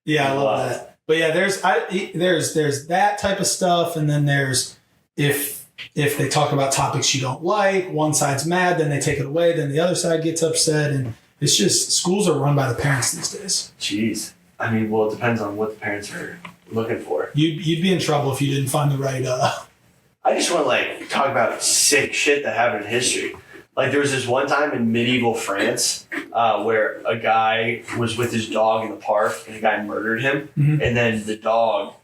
Yeah, I love that. But yeah, there's that type of stuff, and then there's if they talk about topics you don't like, one side's mad, then they take it away, then the other side gets upset, and it's just schools are run by the parents these days. Jeez. I mean, well, it depends on what the parents are looking for. You'd be in trouble if you didn't find the right. I just want to like talk about sick shit that happened in history. Like there was this one time in medieval France where a guy was with his dog in the park and a guy murdered him, and then the dog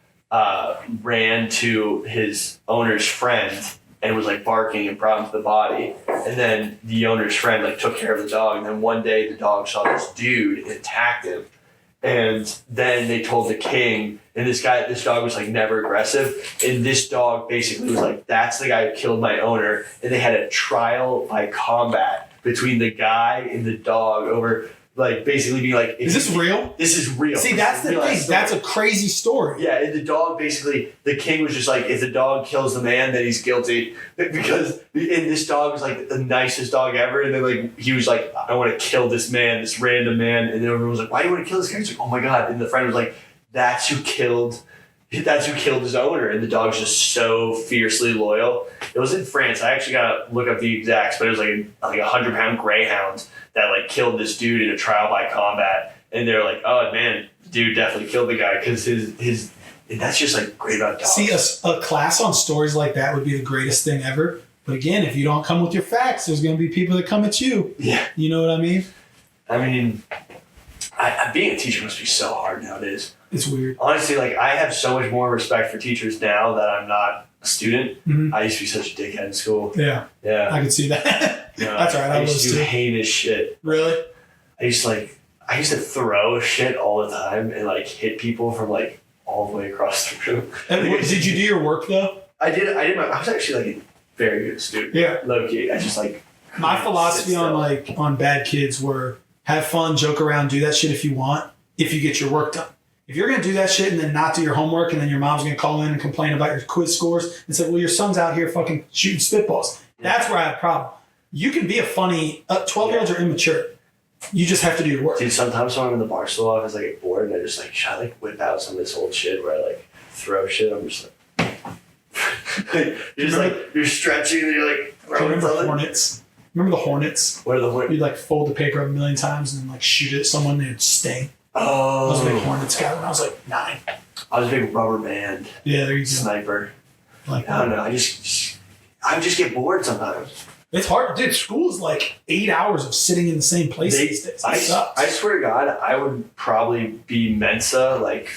ran to his owner's friend and was like barking and brought him to the body, and then the owner's friend like took care of the dog, and then one day the dog saw this dude and attacked him. And then they told the king, and this dog was like never aggressive. And this dog basically was like, that's the guy who killed my owner. And they had a trial by combat between the guy and the dog over like basically being like, is this real? This is real. See, that's the thing. That's a crazy story. Yeah, and the dog basically, the king was just like, if the dog kills the man, then he's guilty. Because, and this dog was like the nicest dog ever. And then like, he was like, I want to kill this man, this random man. And then everyone was like, why do you want to kill this guy? He's like, oh my God. And the friend was like, that's who killed his owner. And the dog's just so fiercely loyal. It was in France. I actually got to look up the exacts, but it was like a 100-pound greyhound that like killed this dude in a trial by combat. And they're like, oh man, dude definitely killed the guy because his and that's just like great about dogs. See, a class on stories like that would be the greatest thing ever. But again, if you don't come with your facts, there's going to be people that come at you. Yeah. You know what I mean? I mean, being a teacher must be so hard nowadays. It's weird. Honestly, like I have so much more respect for teachers now that I'm not a student. Mm-hmm. I used to be such a dickhead in school. Yeah. I could see that. That's right. I used to do heinous shit. Really? I used to throw shit all the time and like hit people from like all the way across the room. Did you do your work though? I did. I was actually like a very good student. Yeah. Low key. I just like my philosophy on bad kids were have fun, joke around, do that shit if you want, if you get your work done. If you're going to do that shit and then not do your homework and then your mom's going to call in and complain about your quiz scores and say, well, your son's out here fucking shooting spitballs. That's where I have a problem. You can be a funny, 12-year-olds are immature. You just have to do your work. Dude, sometimes when I'm in the Barstool office, I get bored and I just like, should I like whip out some of this old shit where I like throw shit? I'm just like, you're stretching and you're like, remember Hornets? Remember the Hornets? What are the Hornets? You'd like fold the paper up a million times and then like shoot it at someone and it'd sting. Oh. I was a big Hornets guy when I was like 9. I was a big rubber band. Yeah, there you go. Sniper. Like I don't know. I just get bored sometimes. It's hard. Dude, school is like 8 hours of sitting in the same place these days. I swear to God, I would probably be Mensa, like,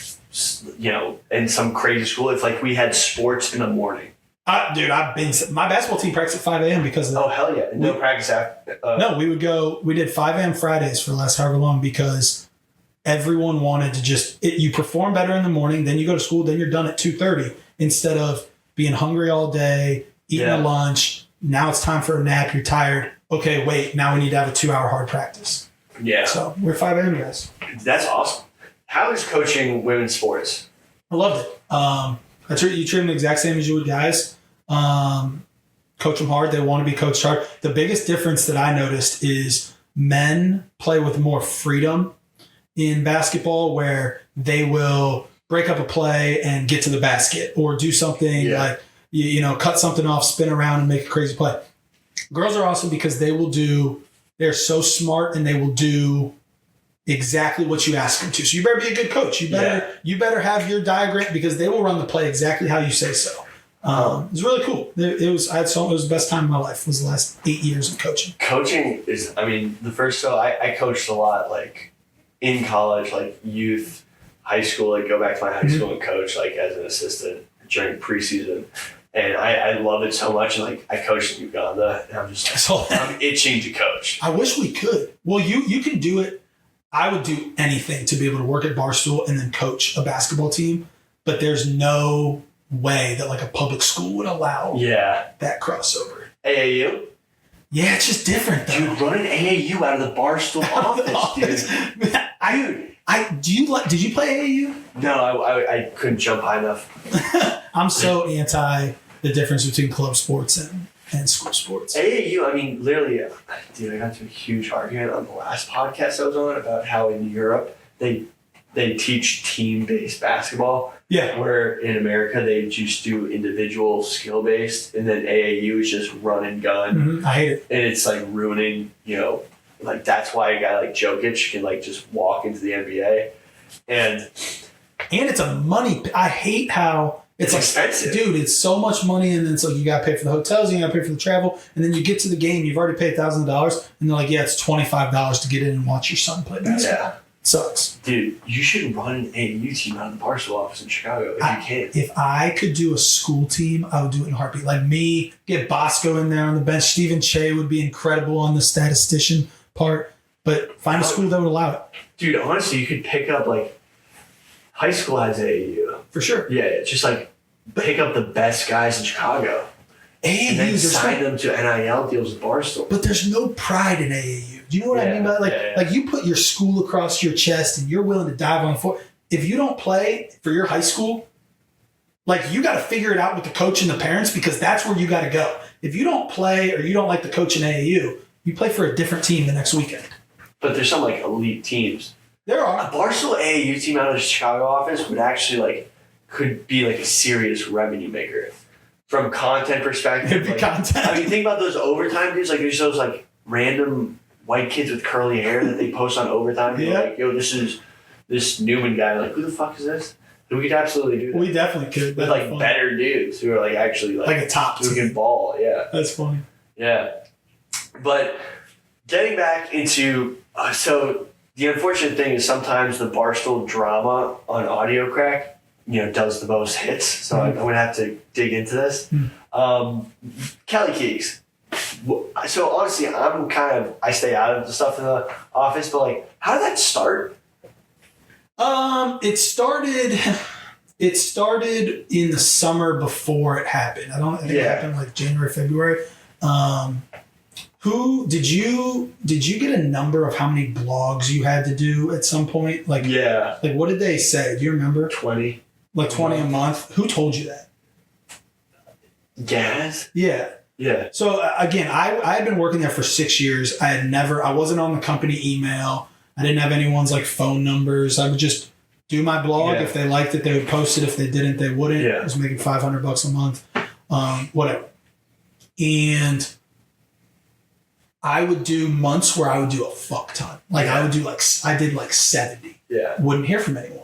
you know, in some crazy school if like we had sports in the morning. Dude, my basketball team practiced at 5 a.m. because of that. Oh, hell yeah. No practice after. No, we did 5 a.m. Fridays for the last however long because everyone wanted to you perform better in the morning, then you go to school, then you're done at 2:30 instead of being hungry all day, eating a lunch. Now it's time for a nap. You're tired. Okay, wait. Now we need to have a 2-hour hard practice. Yeah. So we're 5 a.m. guys. That's awesome. How is coaching women's sports? I loved it. You treat them the exact same as you would guys. Coach them hard. They want to be coached hard. The biggest difference that I noticed is men play with more freedom in basketball where they will break up a play and get to the basket or do something like, you know, cut something off, spin around and make a crazy play. Girls are awesome because they're so smart and they will do exactly what you ask them to. So you better be a good coach. You better have your diagram because they will run the play exactly how you say so. It was really cool. It was the best time of my life was the last 8 years of coaching. Coaching is, I mean, I coached a lot, like in college, like youth, high school, like go back to my high school and coach like as an assistant during preseason. And I love it so much. And like I coached in Uganda and I'm just like, I'm itching to coach. I wish we could. Well, you can do it. I would do anything to be able to work at Barstool and then coach a basketball team. But there's no way that like a public school would allow that crossover. AAU? Yeah, it's just different though. Dude, run an AAU out of the Barstool office, dude. Did you play AAU? No, I couldn't jump high enough. I'm so anti the difference between club sports and school sports. AAU, I mean, literally, dude, I got into a huge argument on the last podcast I was on about how in Europe they teach team-based basketball. Yeah. Where in America they just do individual skill-based, and then AAU is just run and gun. Mm-hmm. I hate it. And it's like ruining, like that's why a guy like Jokic can like just walk into the NBA. And it's a money. I hate how it's like, expensive. Dude, it's so much money, and then it's like you got to pay for the hotels, you got to pay for the travel, and then you get to the game, you've already paid $1,000, and they're like, yeah, it's $25 to get in and watch your son play basketball. Yeah. Sucks. Dude, you should run an AAU team out of the Barstool office in Chicago if you can. If I could do a school team, I would do it in a heartbeat. Like me, get Bosco in there on the bench. Stephen Che would be incredible on the statistician part, but find a school that would allow it. Dude, honestly, you could pick up like high school has AAU. For sure. Yeah, just like pick up the best guys in Chicago. And then sign them to NIL deals with Barstool. But there's no pride in AAU. Do you know what I mean by that? Like you put your school across your chest and you're willing to dive on the floor. If you don't play for your high school, like you got to figure it out with the coach and the parents, because that's where you got to go. If you don't play or you don't like the coach in AAU, you play for a different team the next weekend. But there's some like elite teams. There A are. Barstool AAU team out of the Chicago office would actually could be like a serious revenue maker. From content perspective. It'd be content. I mean, think about those overtime dudes. Like, there's those like random white kids with curly hair that they post on overtime. Yeah. Like, yo, this is this Newman guy. Like, who the fuck is this? And we could absolutely do that. We definitely could. With like better dudes who are like actually like a top who team. can ball. Yeah. That's funny. Yeah. But getting back into so the unfortunate thing is sometimes the Barstool drama on Audio Crack, does the most hits. So I'm going to have to dig into this. Kelly Keegs. So honestly, I stay out of the stuff in the office, but like, how did that start? It started in the summer before it happened. I think it happened like January, February. Who did you get a number of how many blogs you had to do at some point? Like what did they say? Do you remember? 20. Like 20 a month. Who told you that? Gaz? Yeah. Yeah. So again, I had been working there for 6 years. I wasn't on the company email. I didn't have anyone's like phone numbers. I would just do my blog. Yeah. If they liked it, they would post it. If they didn't, they wouldn't. Yeah. I was making $500 a month. Whatever. And I would do months where I would do a fuck ton. Like I would do I did like 70. Yeah. Wouldn't hear from anyone.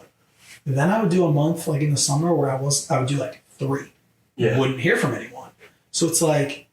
Then I would do a month like in the summer where I would do like 3. Yeah. Wouldn't hear from anyone. So it's like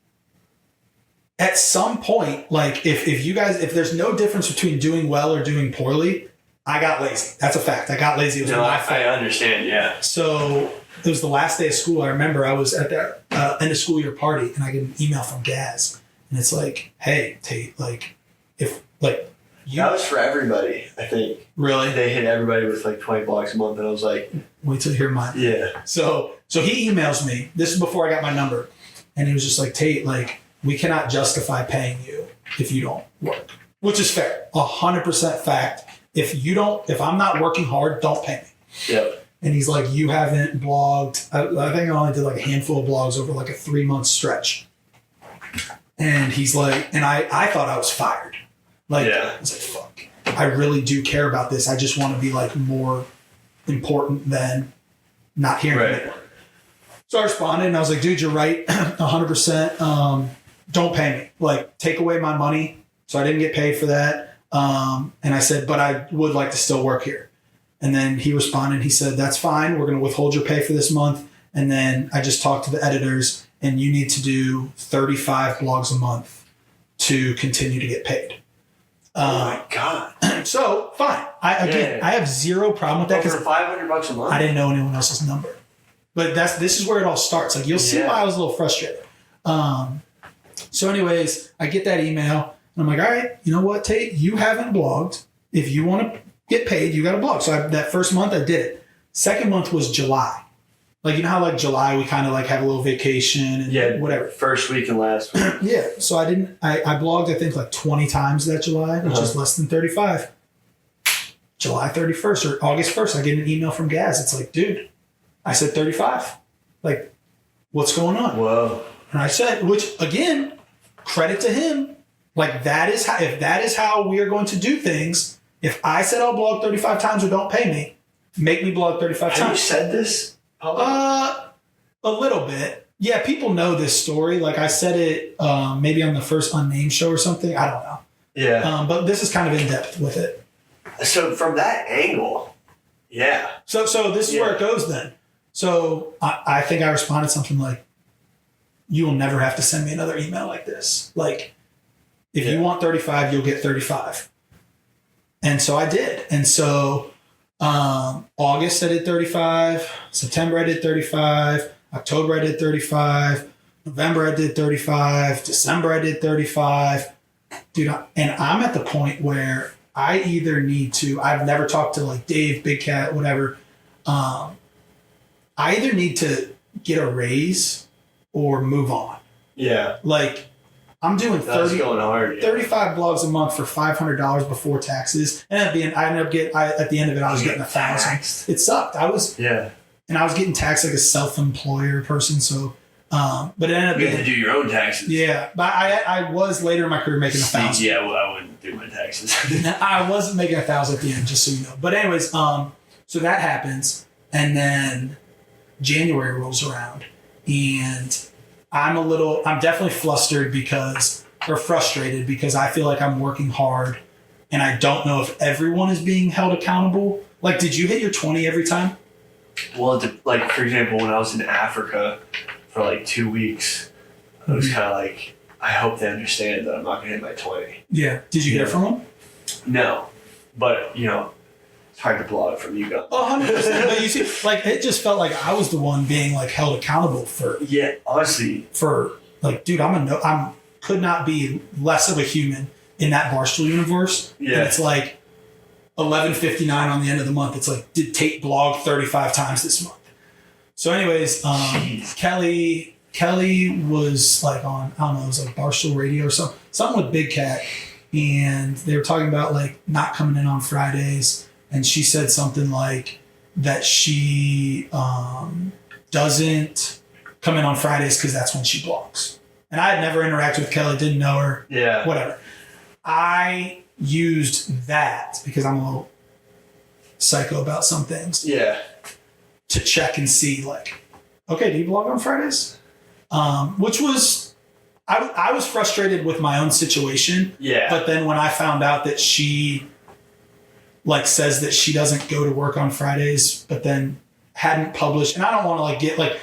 at some point, like if there's no difference between doing well or doing poorly, I got lazy. That's a fact. I got lazy. It was my fault. I understand. Yeah. So it was the last day of school. I remember I was at that end of school year party and I get an email from Gaz. And it's like, hey, Tate, like, if, like, that was for everybody, I think. Really? They hit everybody with like $20 a month, and I was like, wait till you hear mine. yeah. So he emails me. This is before I got my number. And he was just like, Tate, like, we cannot justify paying you if you don't work. Which is fair. 100% fact. If I'm not working hard, don't pay me. Yep. And he's like, you haven't blogged. I think I only did like a handful of blogs over like a 3-month stretch. And he's like, and I thought I was fired. Like, I was like, fuck. I really do care about this. I just want to be like more important than not hearing it. So I responded and I was like, dude, you're right. 100%. Don't pay me. Like, take away my money. So I didn't get paid for that. And I said, but I would like to still work here. And then he responded. He said, that's fine. We're going to withhold your pay for this month. And then I just talked to the editors, and you need to do 35 blogs a month to continue to get paid. Oh my God. So fine. I have zero problem with that because for $500 a month. I didn't know anyone else's number. But this is where it all starts. Like, you'll see why I was a little frustrated. So anyways, I get that email and I'm like, all right, you know what, Tate, you haven't blogged. If you want to get paid, you got to blog. So that first month I did it. Second month was July. Like, you know how like July we kind of like have a little vacation and whatever. First week and last week. Yeah. So I blogged, I think like 20 times that July, which is less than 35. July 31st or August 1st, I get an email from Gaz. It's like, dude, I said 35. Like, what's going on? Whoa. And I said, which again, credit to him. Like if that is how we are going to do things, if I said I'll blog 35 times or don't pay me, make me blog 35 times. Have you said this? A little bit. Yeah, people know this story. Like I said it maybe on the first Unnamed show or something. I don't know. Yeah. But this is kind of in depth with it. So from that angle, yeah. So this is where it goes then. So I think I responded something like, you will never have to send me another email like this. Like, if you want 35, you'll get 35. And so I did. And so August I did 35. September I did 35. October I did 35. November I did 35. December I did 35. Dude, and I'm at the point where I either need to, I've never talked to like Dave, Big Cat, whatever. I either need to get a raise or move on. Yeah. Like, I'm doing That's going hard. 35 blogs a month for $500 before taxes. And at the end of it, I was getting $1,000. It sucked. I was getting taxed like a self-employer person. So, but it ended up you had to do your own taxes. Yeah. But I was later in my career making $1,000. Yeah, well, I wouldn't do my taxes. I wasn't making $1,000 at the end, just so you know. But anyways, so that happens. And then January rolls around and I'm definitely frustrated because I feel like I'm working hard and I don't know if everyone is being held accountable. Like, did you hit your 20 every time? Well, like, for example, when I was in Africa for like 2 weeks, I was kind of like, I hope they understand that I'm not going to hit my 20. Yeah. Did you hear from them? No. But, it's hard to blog from you guys. 100%. But you see, like, it just felt like I was the one being like held accountable for. Yeah, honestly. For like, dude, I'm could not be less of a human in that Barstool universe. Yeah. And it's like 11:59 on the end of the month. It's like, did Tate blog 35 times this month? So, anyways, Kelly was like on, I don't know, it was like Barstool Radio or something with Big Cat, and they were talking about like not coming in on Fridays. And she said something like that she doesn't come in on Fridays because that's when she blogs. And I had never interacted with Kelly, didn't know her. Yeah. Whatever. I used that because I'm a little psycho about some things. Yeah. To check and see, like, okay, do you blog on Fridays? Which was, I was frustrated with my own situation. Yeah. But then when I found out that she like says that she doesn't go to work on Fridays, but then hadn't published. And I don't want to like get like,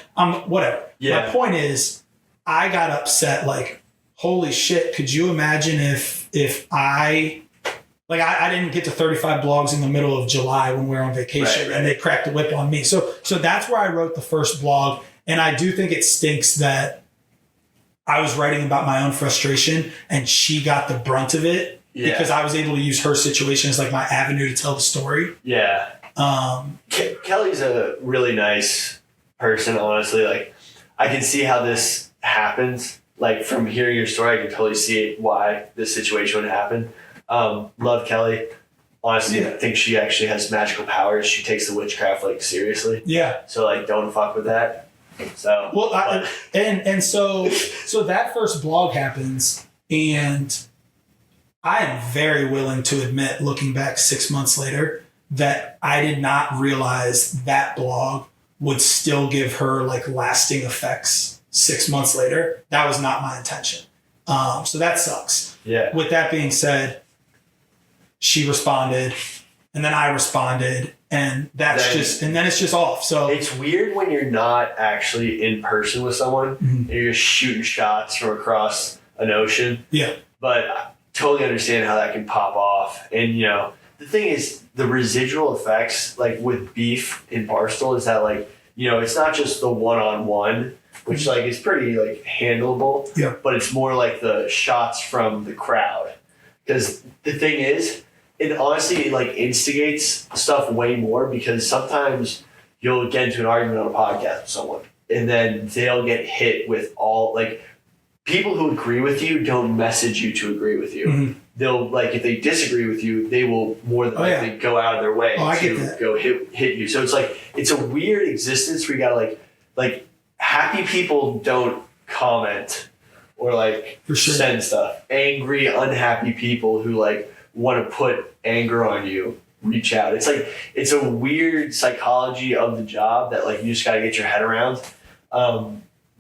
whatever. Yeah. My point is I got upset. Like, holy shit. Could you imagine if I didn't get to 35 blogs in the middle of July when we were on vacation, right. And they cracked the whip on me. So that's where I wrote the first blog. And I do think it stinks that I was writing about my own frustration and she got the brunt of it. Yeah. Because I was able to use her situation as like my avenue to tell the story. Yeah. Kelly's a really nice person, honestly. Like, I can see how this happens. Like, from hearing your story, I can totally see why this situation would happen. Love Kelly. Honestly, I think she actually has magical powers. She takes the witchcraft like seriously. Yeah. So like, don't fuck with that. So well, so that first blog happens, and I am very willing to admit, looking back 6 months later, that I did not realize that blog would still give her like lasting effects 6 months later. That was not my intention. So that sucks. Yeah. With that being said, she responded, and then I responded, and then it's just off. So it's weird when you're not actually in person with someone, and you're just shooting shots from across an ocean. Yeah. But I totally understand how that can pop off. And, the thing is, the residual effects, like with beef in Barstool, is that like, it's not just the one-on-one, which like is pretty like handleable. Yeah. But it's more like the shots from the crowd. Because the thing is, it honestly like instigates stuff way more, because sometimes you'll get into an argument on a podcast with someone and then they'll get hit with all like people who agree with you don't message you to agree with you. Mm-hmm. They'll like, if they disagree with you, they will more than likely go out of their way to go hit you. So it's like, it's a weird existence where you gotta like happy people don't comment or like For sure. send stuff. Angry, unhappy people who like want to put anger on you reach out. It's like it's a weird psychology of the job that like you just got to get your head around.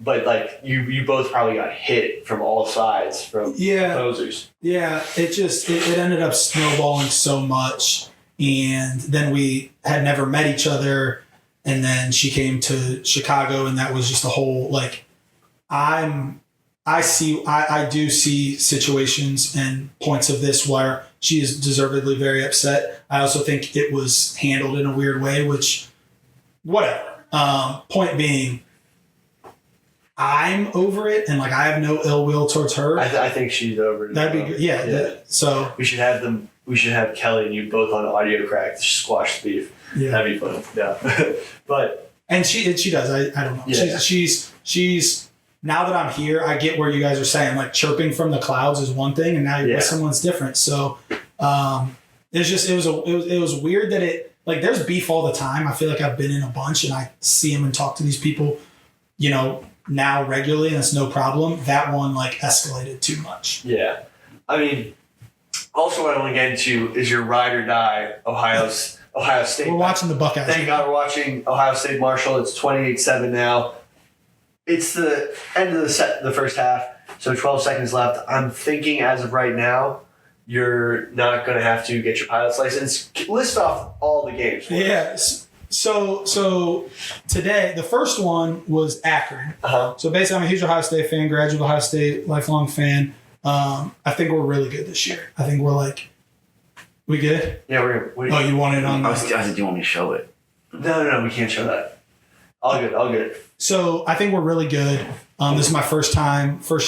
But like you both probably got hit from all sides from opposers. Yeah, it ended up snowballing so much, and then we had never met each other, and then she came to Chicago, and that was just a whole like I do see situations and points of this where she is deservedly very upset. I also think it was handled in a weird way, which whatever. Point being, I'm over it, and like I have no ill will towards her. I think she's over it. That'd be good. Yeah. So we should have them. We should have Kelly and you both on audio crack to squash the beef. yeah, That'd be fun. Yeah, but and she does. I don't know. Yeah. She's now that I'm here, I get where you guys are saying like chirping from the clouds is one thing, and now you're with someone's different. So it was weird that it like there's beef all the time. I feel like I've been in a bunch, and I see them and talk to these people, now regularly, and it's no problem. That one like escalated too much. yeah, I mean, also what I want to get into is your ride or die Ohio State. We're watching the Buckeyes. Thank God we're watching Ohio State Marshall. It's 28-7 now. It's the end of the first half, so 12 seconds left. I'm thinking as of right now, you're not going to have to get your pilot's license. List off all the games. For us. Yeah. So today, the first one was Akron. Uh-huh. So basically, I'm a huge Ohio State fan, graduate Ohio State, lifelong fan. I think we're really good this year. I think we're like, we good? Yeah, we're good. Oh, you want it on? I said, do you want me to show it? No, we can't show that. All good. So I think we're really good. This is my first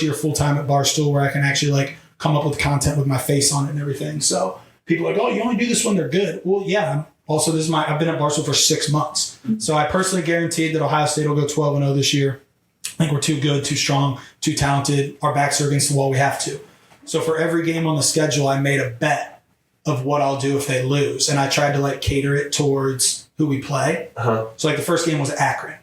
year full time at Barstool, where I can actually like come up with content with my face on it and everything. So people are like, oh, you only do this when they're good. Well, yeah. Also, I've been at Barstool for 6 months. So I personally guaranteed that Ohio State will go 12-0 this year. I think we're too good, too strong, too talented. Our backs are against the wall. We have to. So for every game on the schedule, I made a bet of what I'll do if they lose. And I tried to like cater it towards who we play. Uh-huh. So like the first game was Akron.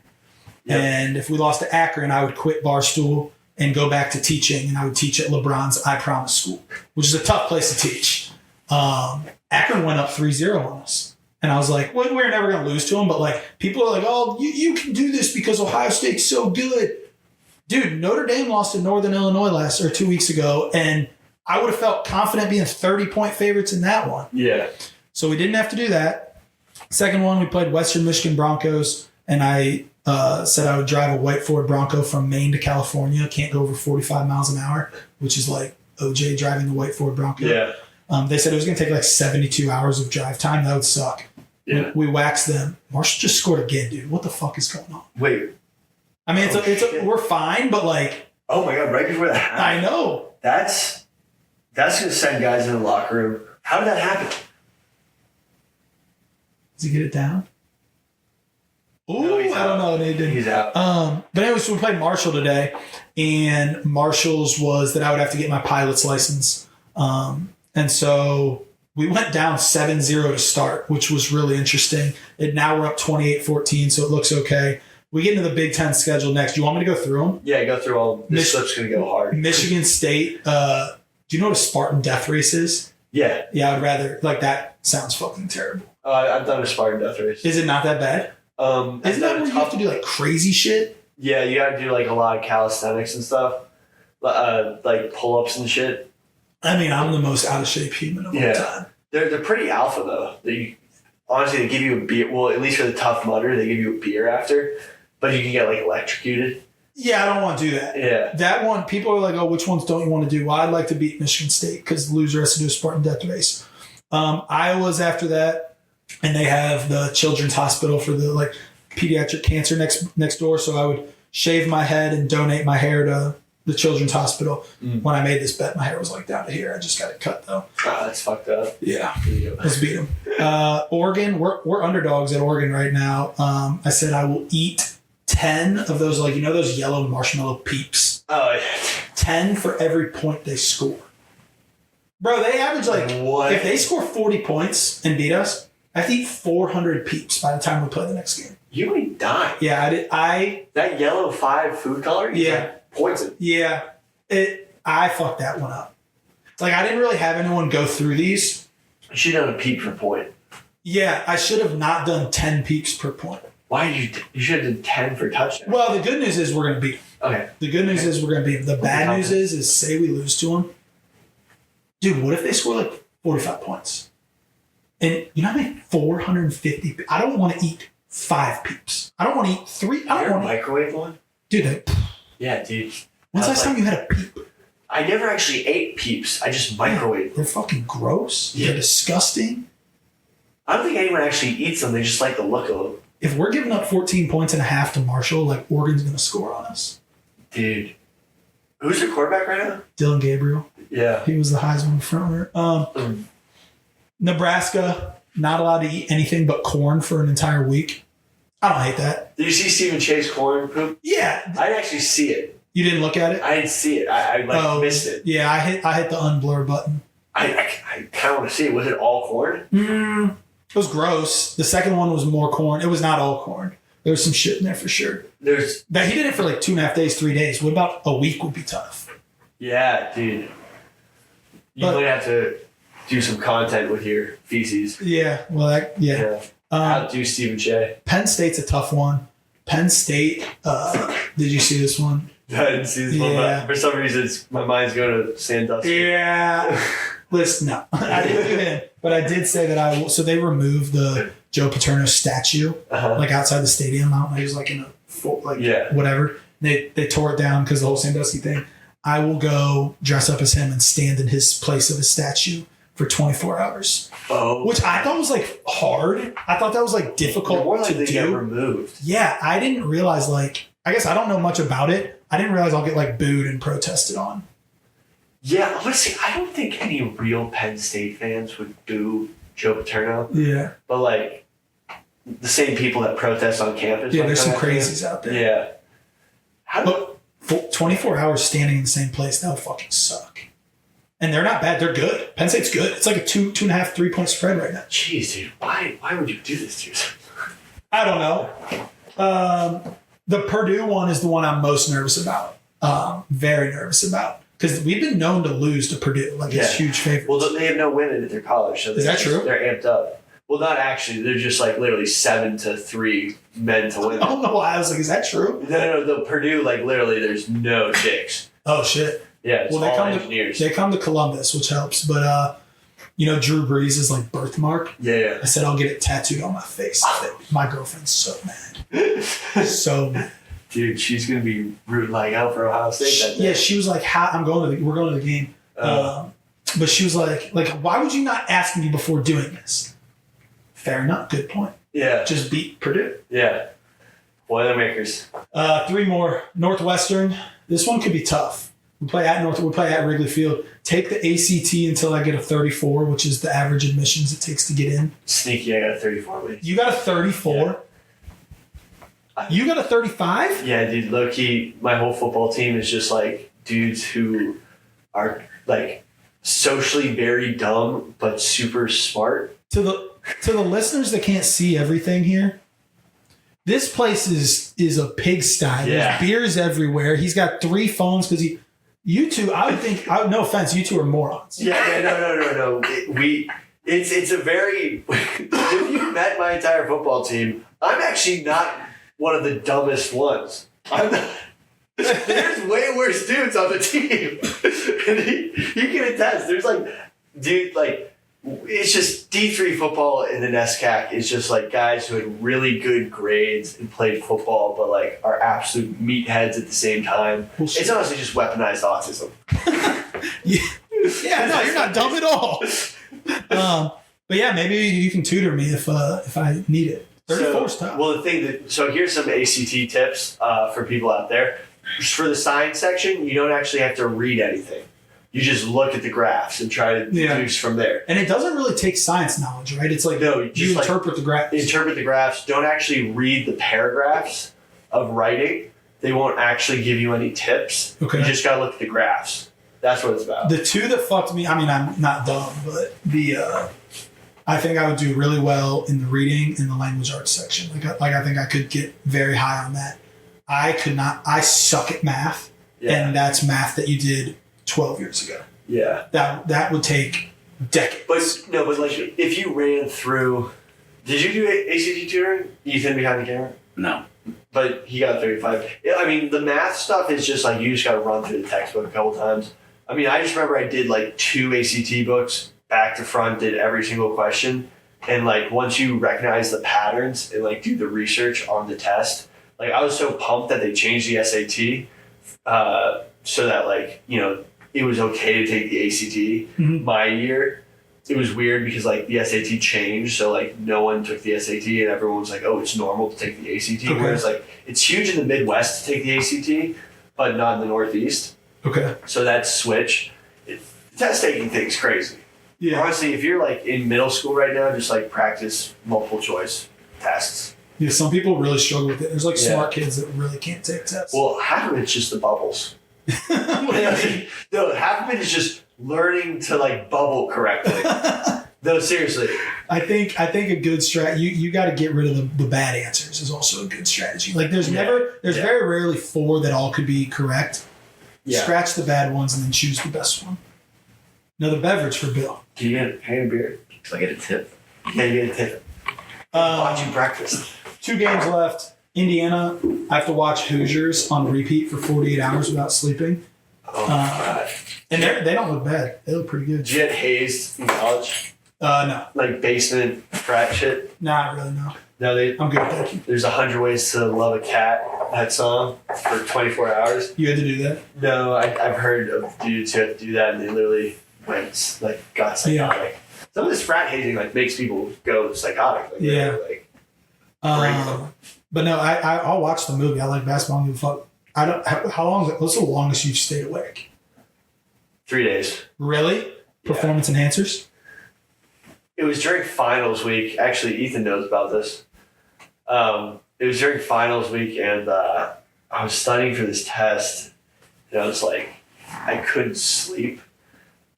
Yep. And if we lost to Akron, I would quit Barstool and go back to teaching. And I would teach at LeBron's I Promise School, which is a tough place to teach. Akron went up 3-0 on us. And I was like, well, we're never going to lose to them. But like, people are like, oh, you can do this because Ohio State's so good. Dude, Notre Dame lost to Northern Illinois 2 weeks ago. And I would have felt confident being 30-point favorites in that one. Yeah. So we didn't have to do that. Second one, we played Western Michigan Broncos. And I said I would drive a white Ford Bronco from Maine to California. Can't go over 45 miles an hour, which is like OJ driving the white Ford Bronco. Yeah. They said it was going to take like 72 hours of drive time. That would suck. Yeah. We waxed them. Marshall just scored again, dude. What the fuck is going on? Wait. I mean, we're fine, but like. Oh my God! Right before that happened. I know. That's going to send guys in the locker room. How did that happen? Does he get it down? Ooh, No, he's I don't out. know. They didn't. He's out. But anyway, so we played Marshall today, and Marshall's was that I would have to get my pilot's license. And so we went down 7-0 to start, which was really interesting. And now we're up 28-14, so it looks okay. We get into the Big Ten schedule next. Do you want me to go through them? Yeah, go through all. This slip's going to go hard. Michigan State. Do you know what a Spartan death race is? Yeah. Yeah, I would rather. Like, that sounds fucking terrible. I've done a Spartan death race. Is it not that bad? Isn't that where you have to do like crazy shit? Yeah, you got to do like a lot of calisthenics and stuff, like pull-ups and shit. I mean, I'm the most out of shape human of all time. They're pretty alpha though. Honestly, they give you a beer. Well, at least for the Tough Mudder, they give you a beer after, but you can get like electrocuted. Yeah, I don't want to do that. Yeah. That one, people are like, oh, which ones don't you want to do? Well, I'd like to beat Michigan State because the loser has to do a Spartan death race. Iowa's after that, and they have the Children's Hospital for the like pediatric cancer next door. So I would shave my head and donate my hair to the Children's Hospital. When I made this bet, my hair was like down to here. I just got it cut though. That's fucked up. Yeah. Let's beat them. Oregon, we're underdogs at Oregon right now. I said I will eat 10 of those, like, those yellow marshmallow peeps. Oh, yeah. 10 for every point they score. Bro, they average What? If they score 40 points and beat us, I have to eat 400 peeps by the time we play the next game. You ain't dying. Yeah, That yellow 5 food coloring? Yeah. points in. Yeah, I fucked that one up. Like, I didn't really have anyone go through these. You should have done a peep per point. Yeah, I should have not done 10 peeps per point. Why did you should have done 10 for touchdown? Well, the good news is we're going to beat them. Okay. The good news is we're going to beat them. The bad news is say we lose to them. Dude, what if they score like 45 points? And you know how many 450? I don't want to eat 5 peeps. I don't want to eat 3. I don't want to microwave one? Dude, Yeah, dude. when's the last time you had a peep? I never actually ate peeps. I just microwaved them. They're fucking gross. Yeah. They're disgusting. I don't think anyone actually eats them. They just like the look of them. If we're giving up 14 points and a half to Marshall, like, Oregon's going to score on us. Dude. Who's your quarterback right now? Dylan Gabriel. Yeah. He was the Heisman frontrunner. Nebraska, not allowed to eat anything but corn for an entire week. I don't hate that. Did you see Stephen Chase corn poop? Yeah. I didn't actually see it. You didn't look at it? I didn't see it. I missed it. Yeah, I hit the unblur button. I kind of want to see it. Was it all corn? It was gross. The second one was more corn. It was not all corn. There was some shit in there for sure. But he did it for like 2.5 days, 3 days. What about a week would be tough? Yeah, dude. You might have to do some content with your feces. Yeah, well, yeah. Outdo Stephen Che. Penn State's a tough one. Penn State, did you see this one? I didn't see this one, but for some reason my mind's going to Sandusky. Yeah. Listen, no. I didn't do it, but I did say that I will. So they removed the Joe Paterno statue, like outside the stadium. He was like in a, whatever. They tore it down because the whole Sandusky thing. I will go dress up as him and stand in his place of his statue for 24 hours. Oh. Which I thought was like hard. I thought that was like difficult to do. Get removed. Yeah, I didn't realize I guess I don't know much about it. I didn't realize I'll get like booed and protested on. Yeah, honestly, I don't think any real Penn State fans would boo Joe Paterno. Yeah. But like the same people that protest on campus. Yeah, there's some crazies out there. Yeah. 24 hours standing in the same place, that would fucking suck. And they're not bad. They're good. Penn State's good. It's like a 2.5, 3-point spread right now. Jeez, dude. Why would you do this to yourself? I don't know. The Purdue one is the one I'm most nervous about. Very nervous about. Because we've been known to lose to Purdue. It's huge favorites. Well, they have no women at their college. So is that true? They're amped up. Well, not actually. They're just like literally 7-3 men to women. I don't know why. I was like, is that true? No. The Purdue, like literally, there's no chicks. Oh, shit. Yeah, it's all engineers. They come to Columbus, which helps. But, Drew Brees is like birthmark. Yeah. I said I'll get it tattooed on my face. My girlfriend's so mad. So mad. Dude, she's gonna be rooting out for Ohio State that day. Yeah, she was like, we're going to the game. But she was like, why would you not ask me before doing this? Fair enough. Good point. Yeah. Just beat Purdue. Yeah. Boilermakers. 3 more. Northwestern. This one could be tough. We play at Wrigley Field. Take the ACT until I get a 34, which is the average admissions it takes to get in. Sneaky, I got a 34 with you. Got a 34? Yeah. You got a 35? Yeah, dude. Low key, my whole football team is just like dudes who are like socially very dumb but super smart. To the listeners that can't see everything here, this place is a pigsty. Yeah. There's beers everywhere. He's got 3 phones because you two, I would think, no offense, you two are morons. Yeah, no. It's a very, if you met my entire football team, I'm actually not one of the dumbest ones. There's way worse dudes on the team. And he can attest. There's it's just D3 football in the NESCAC is just like guys who had really good grades and played football, but like are absolute meatheads at the same time. It's honestly just weaponized autism. Yeah, no, you're not dumb at all. But yeah, maybe you can tutor me if I need it. 34's tough. Well, so here's some ACT tips for people out there. For the science section, you don't actually have to read anything. You just look at the graphs and try to deduce from there. And it doesn't really take science knowledge, right? It's like you interpret the graphs. Interpret the graphs. Don't actually read the paragraphs of writing. They won't actually give you any tips. Okay. You just got to look at the graphs. That's what it's about. The 2 that fucked me, I'm not dumb, but I think I would do really well in the reading and the language arts section. I think I could get very high on that. I suck at math. and that's math that you did 12 years ago. Yeah. That would take decades. But like if you ran through, did you do ACT tutoring? Ethan behind the camera? No. But he got 35. I mean, the math stuff is just like you just got to run through the textbook a couple times. I mean, I just remember I did like 2 ACT books back to front, did every single question. And like once you recognize the patterns and like do the research on the test, like I was so pumped that they changed the SAT so that like, you know, it was okay to take the ACT. My year, it was weird because like the SAT changed, so like no one took the SAT and everyone was like, oh, it's normal to take the ACT. Okay. Whereas like it's huge in the Midwest to take the ACT, but not in the Northeast. Okay. So that switch, test taking thing's crazy. Yeah. Honestly, if you're like in middle school right now, just like practice multiple choice tests. Yeah, some people really struggle with it. There's like smart kids that really can't take tests. Well, half of it's just the bubbles. No, half of it is just learning to like bubble correctly. No, seriously. I think a good strategy. You got to get rid of the bad answers is also a good strategy. Like there's very rarely 4 that all could be correct. Yeah. Scratch the bad ones and then choose the best one. Another beverage for Bill. Can you get a beer? Can I get a tip? Yeah, you get a tip. Watch you breakfast. 2 games left. Indiana, I have to watch Hoosiers on repeat for 48 hours without sleeping. Oh my god. And they don't look bad. They look pretty good. Did you get hazed in college? No. Like basement frat shit? Not really, no. No, I'm good, thank you. there's 100 Ways to Love a Cat, that song, for 24 hours. You had to do that? No, I've heard of dudes who have to do that and they literally got psychotic. Yeah. Some of this frat hazing like makes people go psychotic. Like, Yeah. Like, break them. But no, I'll watch the movie. I like basketball. I don't give a fuck. I don't. How long is it? What's the longest you've stayed awake? 3 days. Really? Performance enhancers? It was during finals week. Actually, Ethan knows about this. It was during finals week, and I was studying for this test, and I was like, I couldn't sleep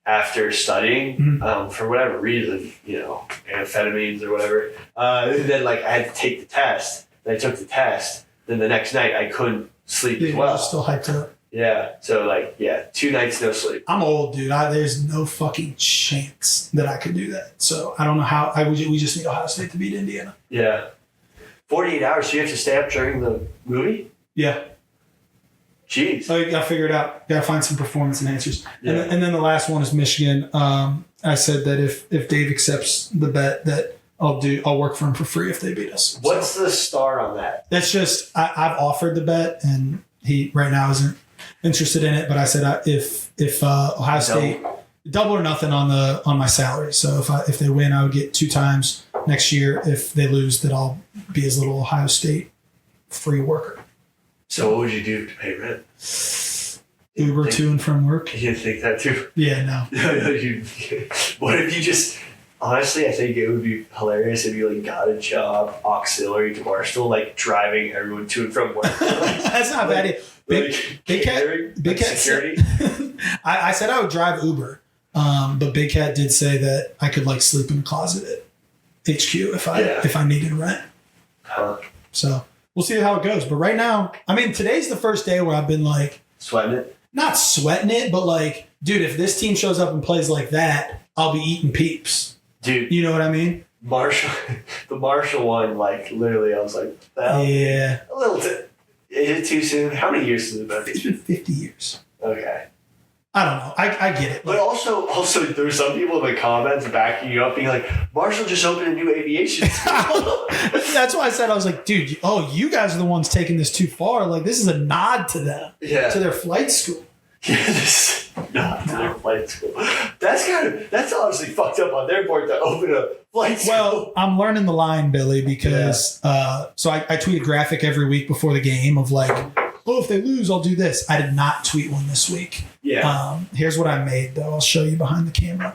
after studying for whatever reason, you know, amphetamines or whatever. And then like I had to take the test. And I took the test. Then the next night I couldn't sleep as well. Still hyped up. Yeah. So like 2 nights no sleep. I'm old, dude. There's no fucking chance that I could do that. So I don't know how. We just need Ohio State to beat Indiana. Yeah. 48 hours. So you have to stay up during the movie? Yeah. Jeez. So I got to figure it out. Got to find some performance enhancers. Yeah. And then the last one is Michigan. I said that if Dave accepts the bet, that I'll work for him for free if they beat us. What's the star on that? That's just I've offered the bet, and he right now isn't interested in it. But I said if Ohio State double or nothing on my salary. So if they win, I would get 2 times next year. If they lose, that I'll be his little Ohio State free worker. So what would you do to pay rent? Uber to and from work. You didn't think that too? Yeah, no. What if you just... Honestly, I think it would be hilarious if you like got a job auxiliary to Barstool, like driving everyone to and from work. That's not bad. Big Cat security. I said I would drive Uber, but Big Cat did say that I could like sleep in a closet at HQ if I needed rent. So we'll see how it goes. But right now, I mean, today's the first day where I've been like sweating it. Not sweating it, but like, dude, if this team shows up and plays like that, I'll be eating peeps. Dude, you know what I mean? The Marshall one, like literally, I was like, yeah, a little. Is it too soon? How many years has it been? It's been 50 years. Okay. I don't know. I get it. But also, there's some people in the comments backing you up, being like, Marshall just opened a new aviation school. That's why I said, I was like, dude, you guys are the ones taking this too far. Like, this is a nod to them, to their flight school. Yeah, this is not to their flight school. That's honestly fucked up on their part to open a flight school. Well, I'm learning the line, Billy, because so I tweet a graphic every week before the game of like, oh, if they lose, I'll do this. I did not tweet one this week. Yeah. Here's what I made, though. I'll show you behind the camera.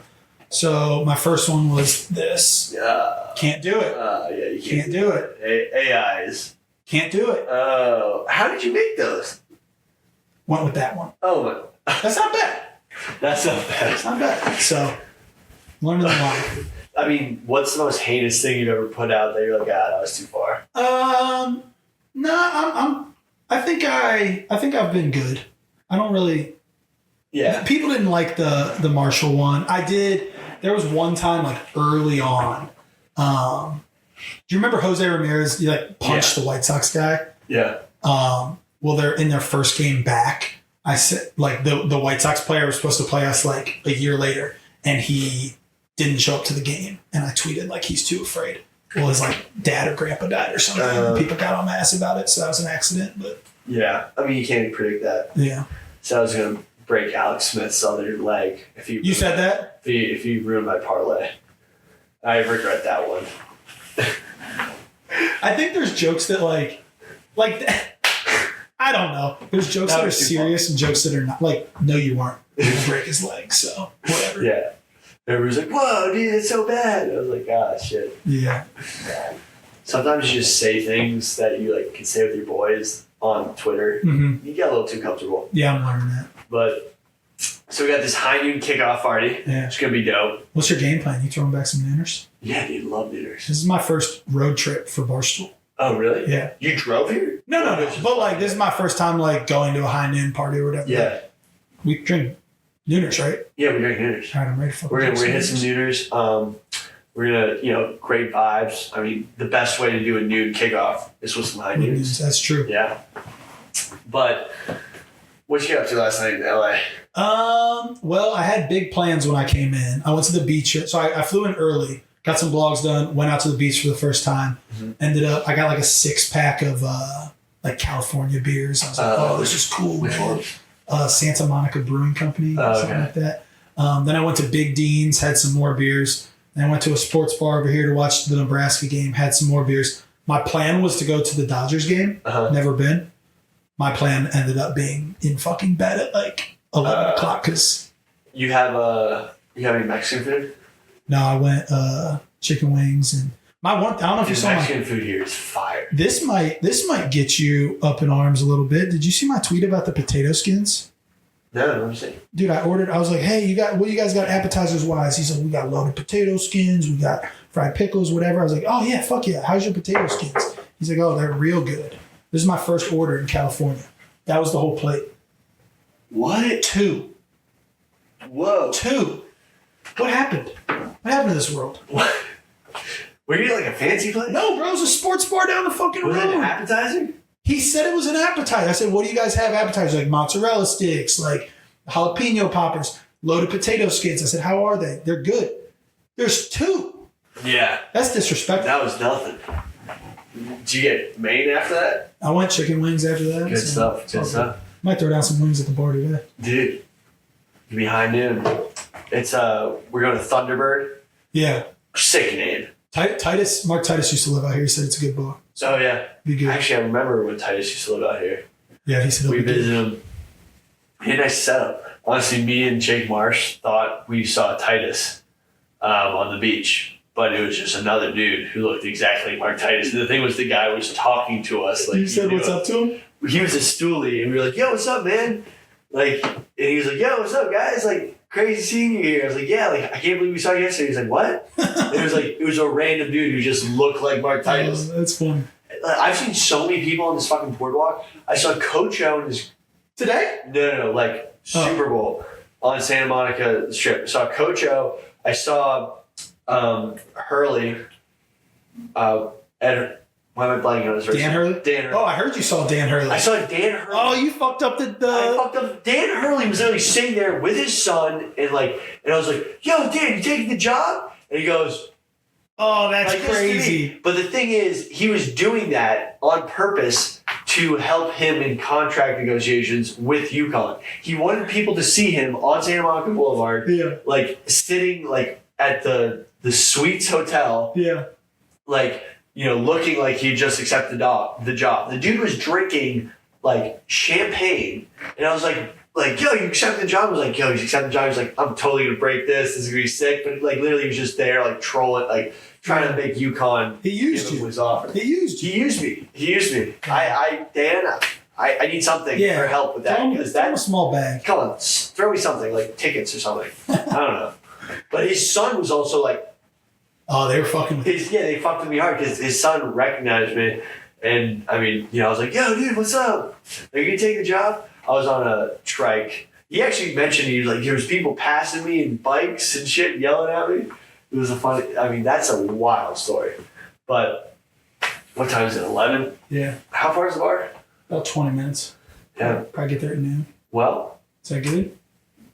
So my first one was this. Can't do it. Yeah, you can't do it. AIs. Can't do it. Oh, how did you make those? Went with that one. Oh, that's not bad. That's not bad. It's not bad. So, learning the line. I mean, what's the most heinous thing you've ever put out that you're like, that was too far? No, I think I've been good. I don't really. Yeah. People didn't like the Marshall one. I did. There was one time like early on. Do you remember Jose Ramirez? He like punched the White Sox guy. Yeah. Well, they're in their first game back. I said like the White Sox player was supposed to play us like a year later, and he didn't show up to the game. And I tweeted like he's too afraid. Well, his like dad or grandpa died or something. And people got on my ass about it, so that was an accident. But yeah, I mean you can't predict that. Yeah. So I was gonna break Alex Smith's other leg if you said that if you ruined my parlay. I regret that one. I think there's jokes that like I don't know. There's jokes that are serious and jokes that are not. Like, no, you weren't. You break his leg, so whatever. Yeah. Everybody's like, "Whoa, dude, it's so bad." I was like, "Ah, shit." Yeah. Sometimes you just say things that you like can say with your boys on Twitter. Mm-hmm. You get a little too comfortable. Yeah, I'm learning that. But so we got this high noon kickoff party. Yeah. It's gonna be dope. What's your game plan? You throwing back some nooners? Yeah, dude, love nooners. This is my first road trip for Barstool. Oh, really? Yeah. You drove here? No. But like, this is my first time like going to a high noon party or whatever. Yeah. We drink nooners, right? Yeah, we drink nooners. All right, I'm ready for We're gonna hit some nooners. We're gonna, great vibes. I mean, the best way to do a noon kickoff is with some high noons. That's true. Yeah. But what you get up to last night in LA? Well, I had big plans when I came in. I went to the beach. So I flew in early, got some vlogs done, went out to the beach for the first time. Mm-hmm. Ended up, I got like a 6-pack of like California beers. I was like, this is cool. Which one? Santa Monica Brewing Company, something like that. Then I went to Big Dean's, had some more beers. Then I went to a sports bar over here to watch the Nebraska game, had some more beers. My plan was to go to the Dodgers game. Never been. My plan ended up being in fucking bed at like 11 o'clock because... You have any Mexican food? No, I went chicken wings and I don't know if you saw Mexican food here is fire. This might get you up in arms a little bit. Did you see my tweet about the potato skins? No, I'm saying. Dude, I was like, hey, what you guys got appetizers wise? He's like, we got loaded potato skins, we got fried pickles, whatever. I was like, oh yeah, fuck yeah. How's your potato skins? He's like, oh, they're real good. This is my first order in California. That was the whole plate. What? 2. Whoa. 2. What happened? What happened to this world? What? Were you like a fancy place? No, bro, it was a sports bar down the fucking road. Was it an appetizer? He said it was an appetizer. I said, what do you guys have appetizers? Like mozzarella sticks, like jalapeno poppers, loaded potato skins. I said, how are they? They're good. There's 2. Yeah. That's disrespectful. That was nothing. Did you get main after that? I went chicken wings after that. Good stuff. Good stuff. Might throw down some wings at the bar today. Dude, it'll be high noon. It's we're going to Thunderbird. Yeah. Sick name. Mark Titus used to live out here. He said it's a good bar. Oh yeah. Be good. Actually, I remember when Titus used to live out here. Yeah, he said we visited him. He had a nice setup. Honestly, me and Jake Marsh thought we saw Titus on the beach, but it was just another dude who looked exactly like Mark Titus. And the thing was, the guy was talking to us. Like, you said what's up to him? He was a stoolie, and we were like, "Yo, what's up, man?" Like, and he was like, "Yo, what's up, guys?" Like, crazy seeing you here. I was like, "Yeah, like I can't believe we saw you yesterday." He was like, "What?" And it was a random dude who just looked like Mark Titus. Oh, that's funny. I've seen so many people on this fucking boardwalk. I saw Coach O in his today. No, like Super Bowl on Santa Monica Strip. I saw Coach O. I saw Hurley. Why am I blanking on his first Dan name? Hurley? Dan Hurley. Oh, I heard you saw Dan Hurley. I saw Dan Hurley. Oh, you fucked up I fucked up. Dan Hurley was literally sitting there with his son, and I was like, "Yo, Dan, you taking the job?" And he goes, "Oh, that's like, crazy." But the thing is, he was doing that on purpose to help him in contract negotiations with UConn. He wanted people to see him on Santa Monica Boulevard, like sitting like at the Suites Hotel, looking like he just accepted the job. The dude was drinking like champagne, and I was like, "Yo, you accepted the job?" I was like, "Yo, he's accepted the job." He was like, "I'm totally gonna break this. This is gonna be sick." But like, literally, he was just there, like trolling, like trying to make UConn. He used you. His offer. He used you. He used me. I need something for help with that because that's a small bag. Come on, throw me something like tickets or something. I don't know. But his son was also like. Oh, they were fucking with they fucked with me hard because his son recognized me. And I mean, I was like, "Yo, dude, what's up? Are you gonna take the job?" I was on a trike. He actually mentioned he was like, there was people passing me in bikes and shit, yelling at me. It was a funny. I mean, that's a wild story. But what time is it? 11. Yeah. How far is the bar? About 20 minutes. Yeah. Probably get there at noon. Well, Is that good?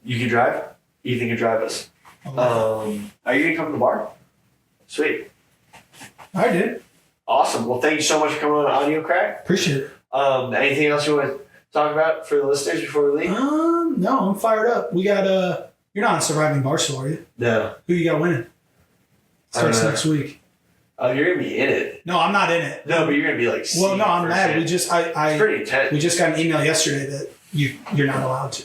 you can drive. Ethan can drive us. Are you gonna come to the bar? Sweet. I did. Awesome. Well, thank you so much for coming on Audio Crack. Appreciate it. Anything else you want to talk about for the listeners before we leave? No, I'm fired up. We got you're not on Surviving Barstool, are you? No. Who you got winning? Starts next week. Oh, you're gonna be in it. No, I'm not in it. No, but you're gonna be like. Well, no, I'm mad. We just it's pretty intense. we just got an email yesterday that you're not allowed to.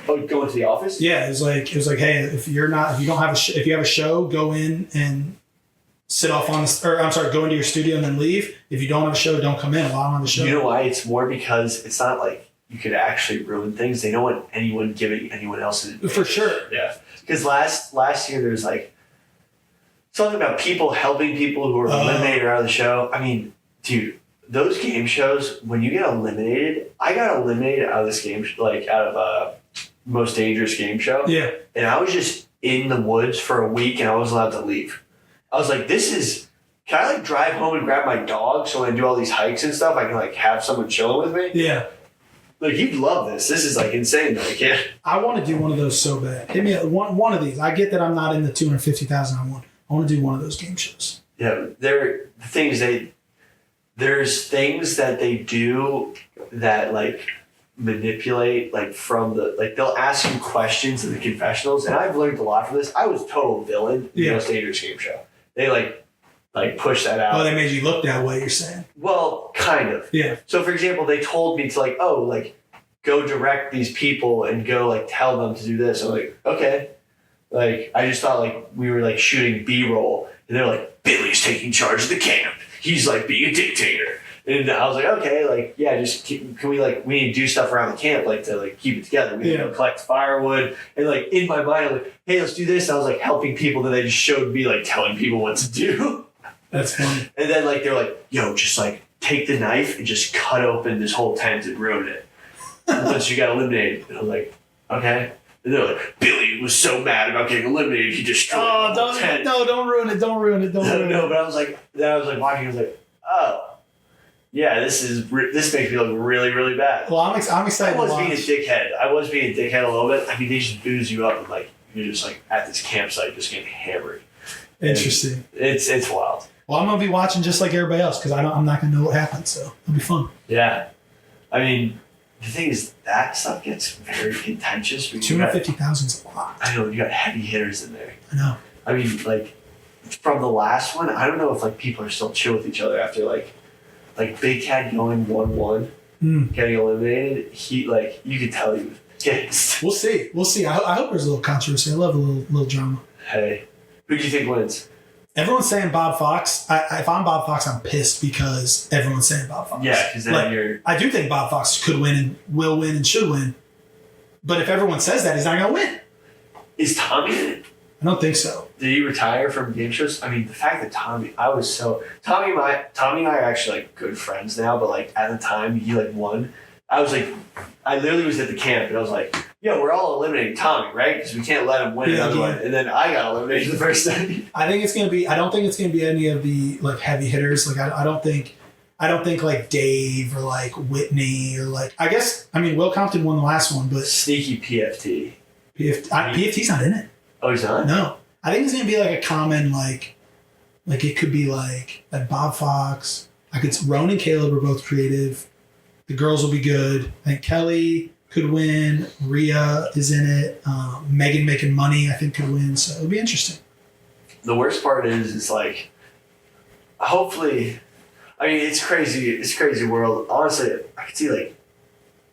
Oh, go into the office? Yeah, it was like, hey, if you don't have if you have a show, go in and sit off on go into your studio and then leave. If you don't have a show, don't come in while I'm on the show. You know why? It's more because it's not like you could actually ruin things. They don't want anyone giving anyone else an advantage. For sure. Yeah. Because last year there was like something about people helping people who were eliminated out of the show. I mean, dude, those game shows, when you get eliminated, I got eliminated out of this game, like out of Most Dangerous Game Show. Yeah. And I was just in the woods for a week and I was allowed to leave. I was like, can I like drive home and grab my dog so when I do all these hikes and stuff, I can like have someone chilling with me? Yeah. Like, you'd love this. This is like insane though. I can't. I want to do one of those so bad. Hit me one of these. I get that I'm not in the 250,000 I want. I want to do one of those game shows. Yeah. There's things that they do that like manipulate, like from the, like they'll ask you questions in the confessionals, and I've learned a lot from this. I was a total villain in the Most Dangerous Game Show. They like push that out. Oh, they made you look that way, you're saying? Well, kind of. Yeah. So for example, they told me to like, go direct these people and go like tell them to do this. I'm like, okay. Like, I just thought like we were like shooting B-roll, and they're like, Billy's taking charge of the camp. He's like being a dictator. And I was like, okay, like, yeah, we need to do stuff around the camp, like to like keep it together. We need to collect firewood. And like in my mind, I'm like, hey, let's do this. And I was like helping people, then they just showed me like telling people what to do. That's funny. And then like they're like, yo, just like take the knife and just cut open this whole tent and ruin it. Once you got eliminated. And I'm like, okay. And they're like, Billy was so mad about getting eliminated, he destroyed the whole tent. Don't ruin it. Don't ruin it. No, but I was like watching, I was like, oh. Yeah, this makes me look really, really bad. Well, I'm excited. I was being a dickhead a little bit. I mean, they just booze you up and like you're just like at this campsite just getting hammered. Interesting. And it's wild. Well, I'm gonna be watching just like everybody else because I'm not gonna know what happens, so it'll be fun. Yeah, I mean, the thing is that stuff gets very contentious. 250,000 is a lot. I know you got heavy hitters in there. I know. I mean, like from the last one, I don't know if like people are still chill with each other after like Big Cat going 1-1, getting eliminated. He like you could tell he was pissed. We'll see. I hope there's a little controversy. I love a little drama. Hey, who do you think wins? Everyone's saying Bob Fox. If I'm Bob Fox, I'm pissed because everyone's saying Bob Fox. Yeah, because then I do think Bob Fox could win and will win and should win. But if everyone says that, he's not going to win. Is Tommy in it? I don't think so. Did he retire from game shows? I mean, the fact that Tommy and I are actually like good friends now, but like at the time he like won. I literally was at the camp and I was like, yo, we're all eliminating Tommy, right? Because we can't let him win another one. And then I got eliminated the first time. I don't think it's going to be any of the like heavy hitters. Like I don't think like Dave or like Whitney or like, Will Compton won the last one, but sneaky PFT. PFT's not in it. Oh, he's not? No. I think it's going to be like a common, like it could be like Bob Fox. Roan and Caleb are both creative. The girls will be good. I think Kelly could win. Rhea is in it. Megan making money, I think, could win. So it'll be interesting. The worst part is like, hopefully, I mean, it's crazy. It's a crazy world. Honestly, I could see like,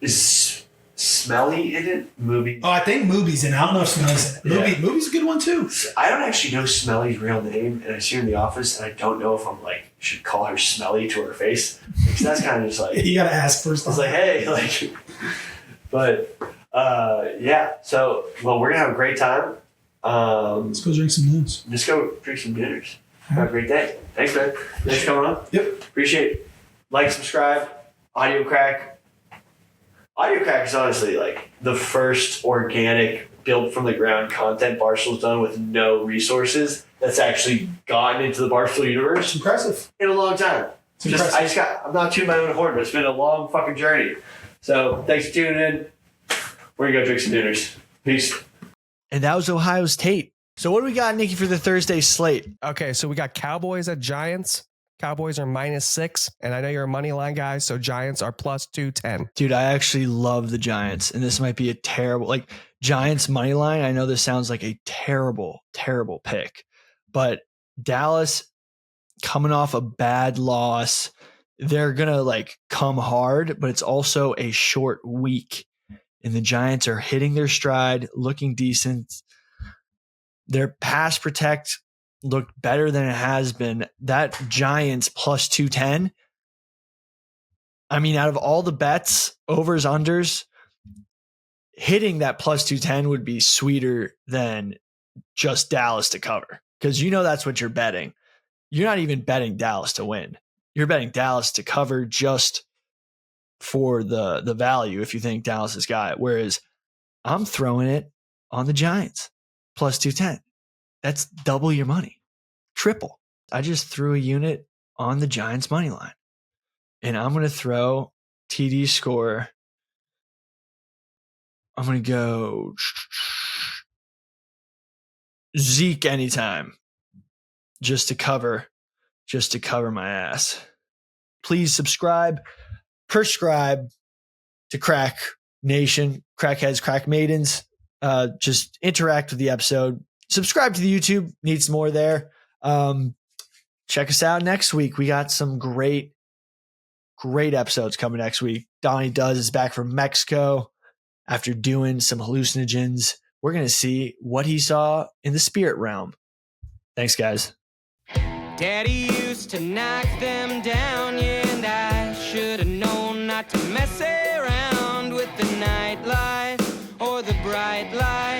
is Smelly in it? Mooby? Oh, I think Mooby's in it. I don't know if Smelly's in it. Mooby's a good one too. I don't actually know Smelly's real name, and I see her in the office, and I don't know if I'm like should call her Smelly to her face, because that's kind of just like you gotta ask first. It's like, hey, like, but yeah. So, well, we're gonna have a great time. Let's go drink some news. Let's go drink some dinners. Have a great day. Thanks, man. Thanks for coming on. Yep. Appreciate it. Like, subscribe. Audio Crack. Audio Crack is honestly like the first organic, built from the ground content Barstool's done with no resources that's actually gotten into the Barstool universe It's impressive. in a long time. It's impressive. I'm not tooting my own horn, but it's been a long fucking journey. So thanks for tuning in. We're gonna go drink some dinners. Peace. And that was Ohio's Tate. So what do we got, Nicky, for the Thursday slate? Okay, so we got Cowboys at Giants. Cowboys are -6, and I know you're a money line guy, so Giants are +210. Dude, I actually love the Giants, and this might be a terrible, like, Giants money line. I know this sounds like a terrible, terrible pick, but Dallas coming off a bad loss, they're gonna like come hard, but it's also a short week, and the Giants are hitting their stride, looking decent. Their pass protect looked better than it has been. That Giants +210. I mean, out of all the bets, overs, unders, hitting that +210 would be sweeter than just Dallas to cover. Because that's what you're betting. You're not even betting Dallas to win. You're betting Dallas to cover just for the value if you think Dallas has got it. Whereas I'm throwing it on the Giants +210. That's double your money. Triple. I just threw a unit on the Giants money line. And I'm going to throw TD score. I'm going to go Zeke anytime just to cover my ass. Please prescribe to Crack Nation, Crackheads, Crack Maidens. Just interact with the episode. Subscribe to the YouTube. Need some more there. Check us out next week. We got some great episodes coming next week. Donnie Does is back from Mexico after doing some hallucinogens. We're going to see what he saw in the spirit realm. Thanks, guys. Daddy used to knock them down, yeah, and I should have known not to mess around with the nightlife or the bright light.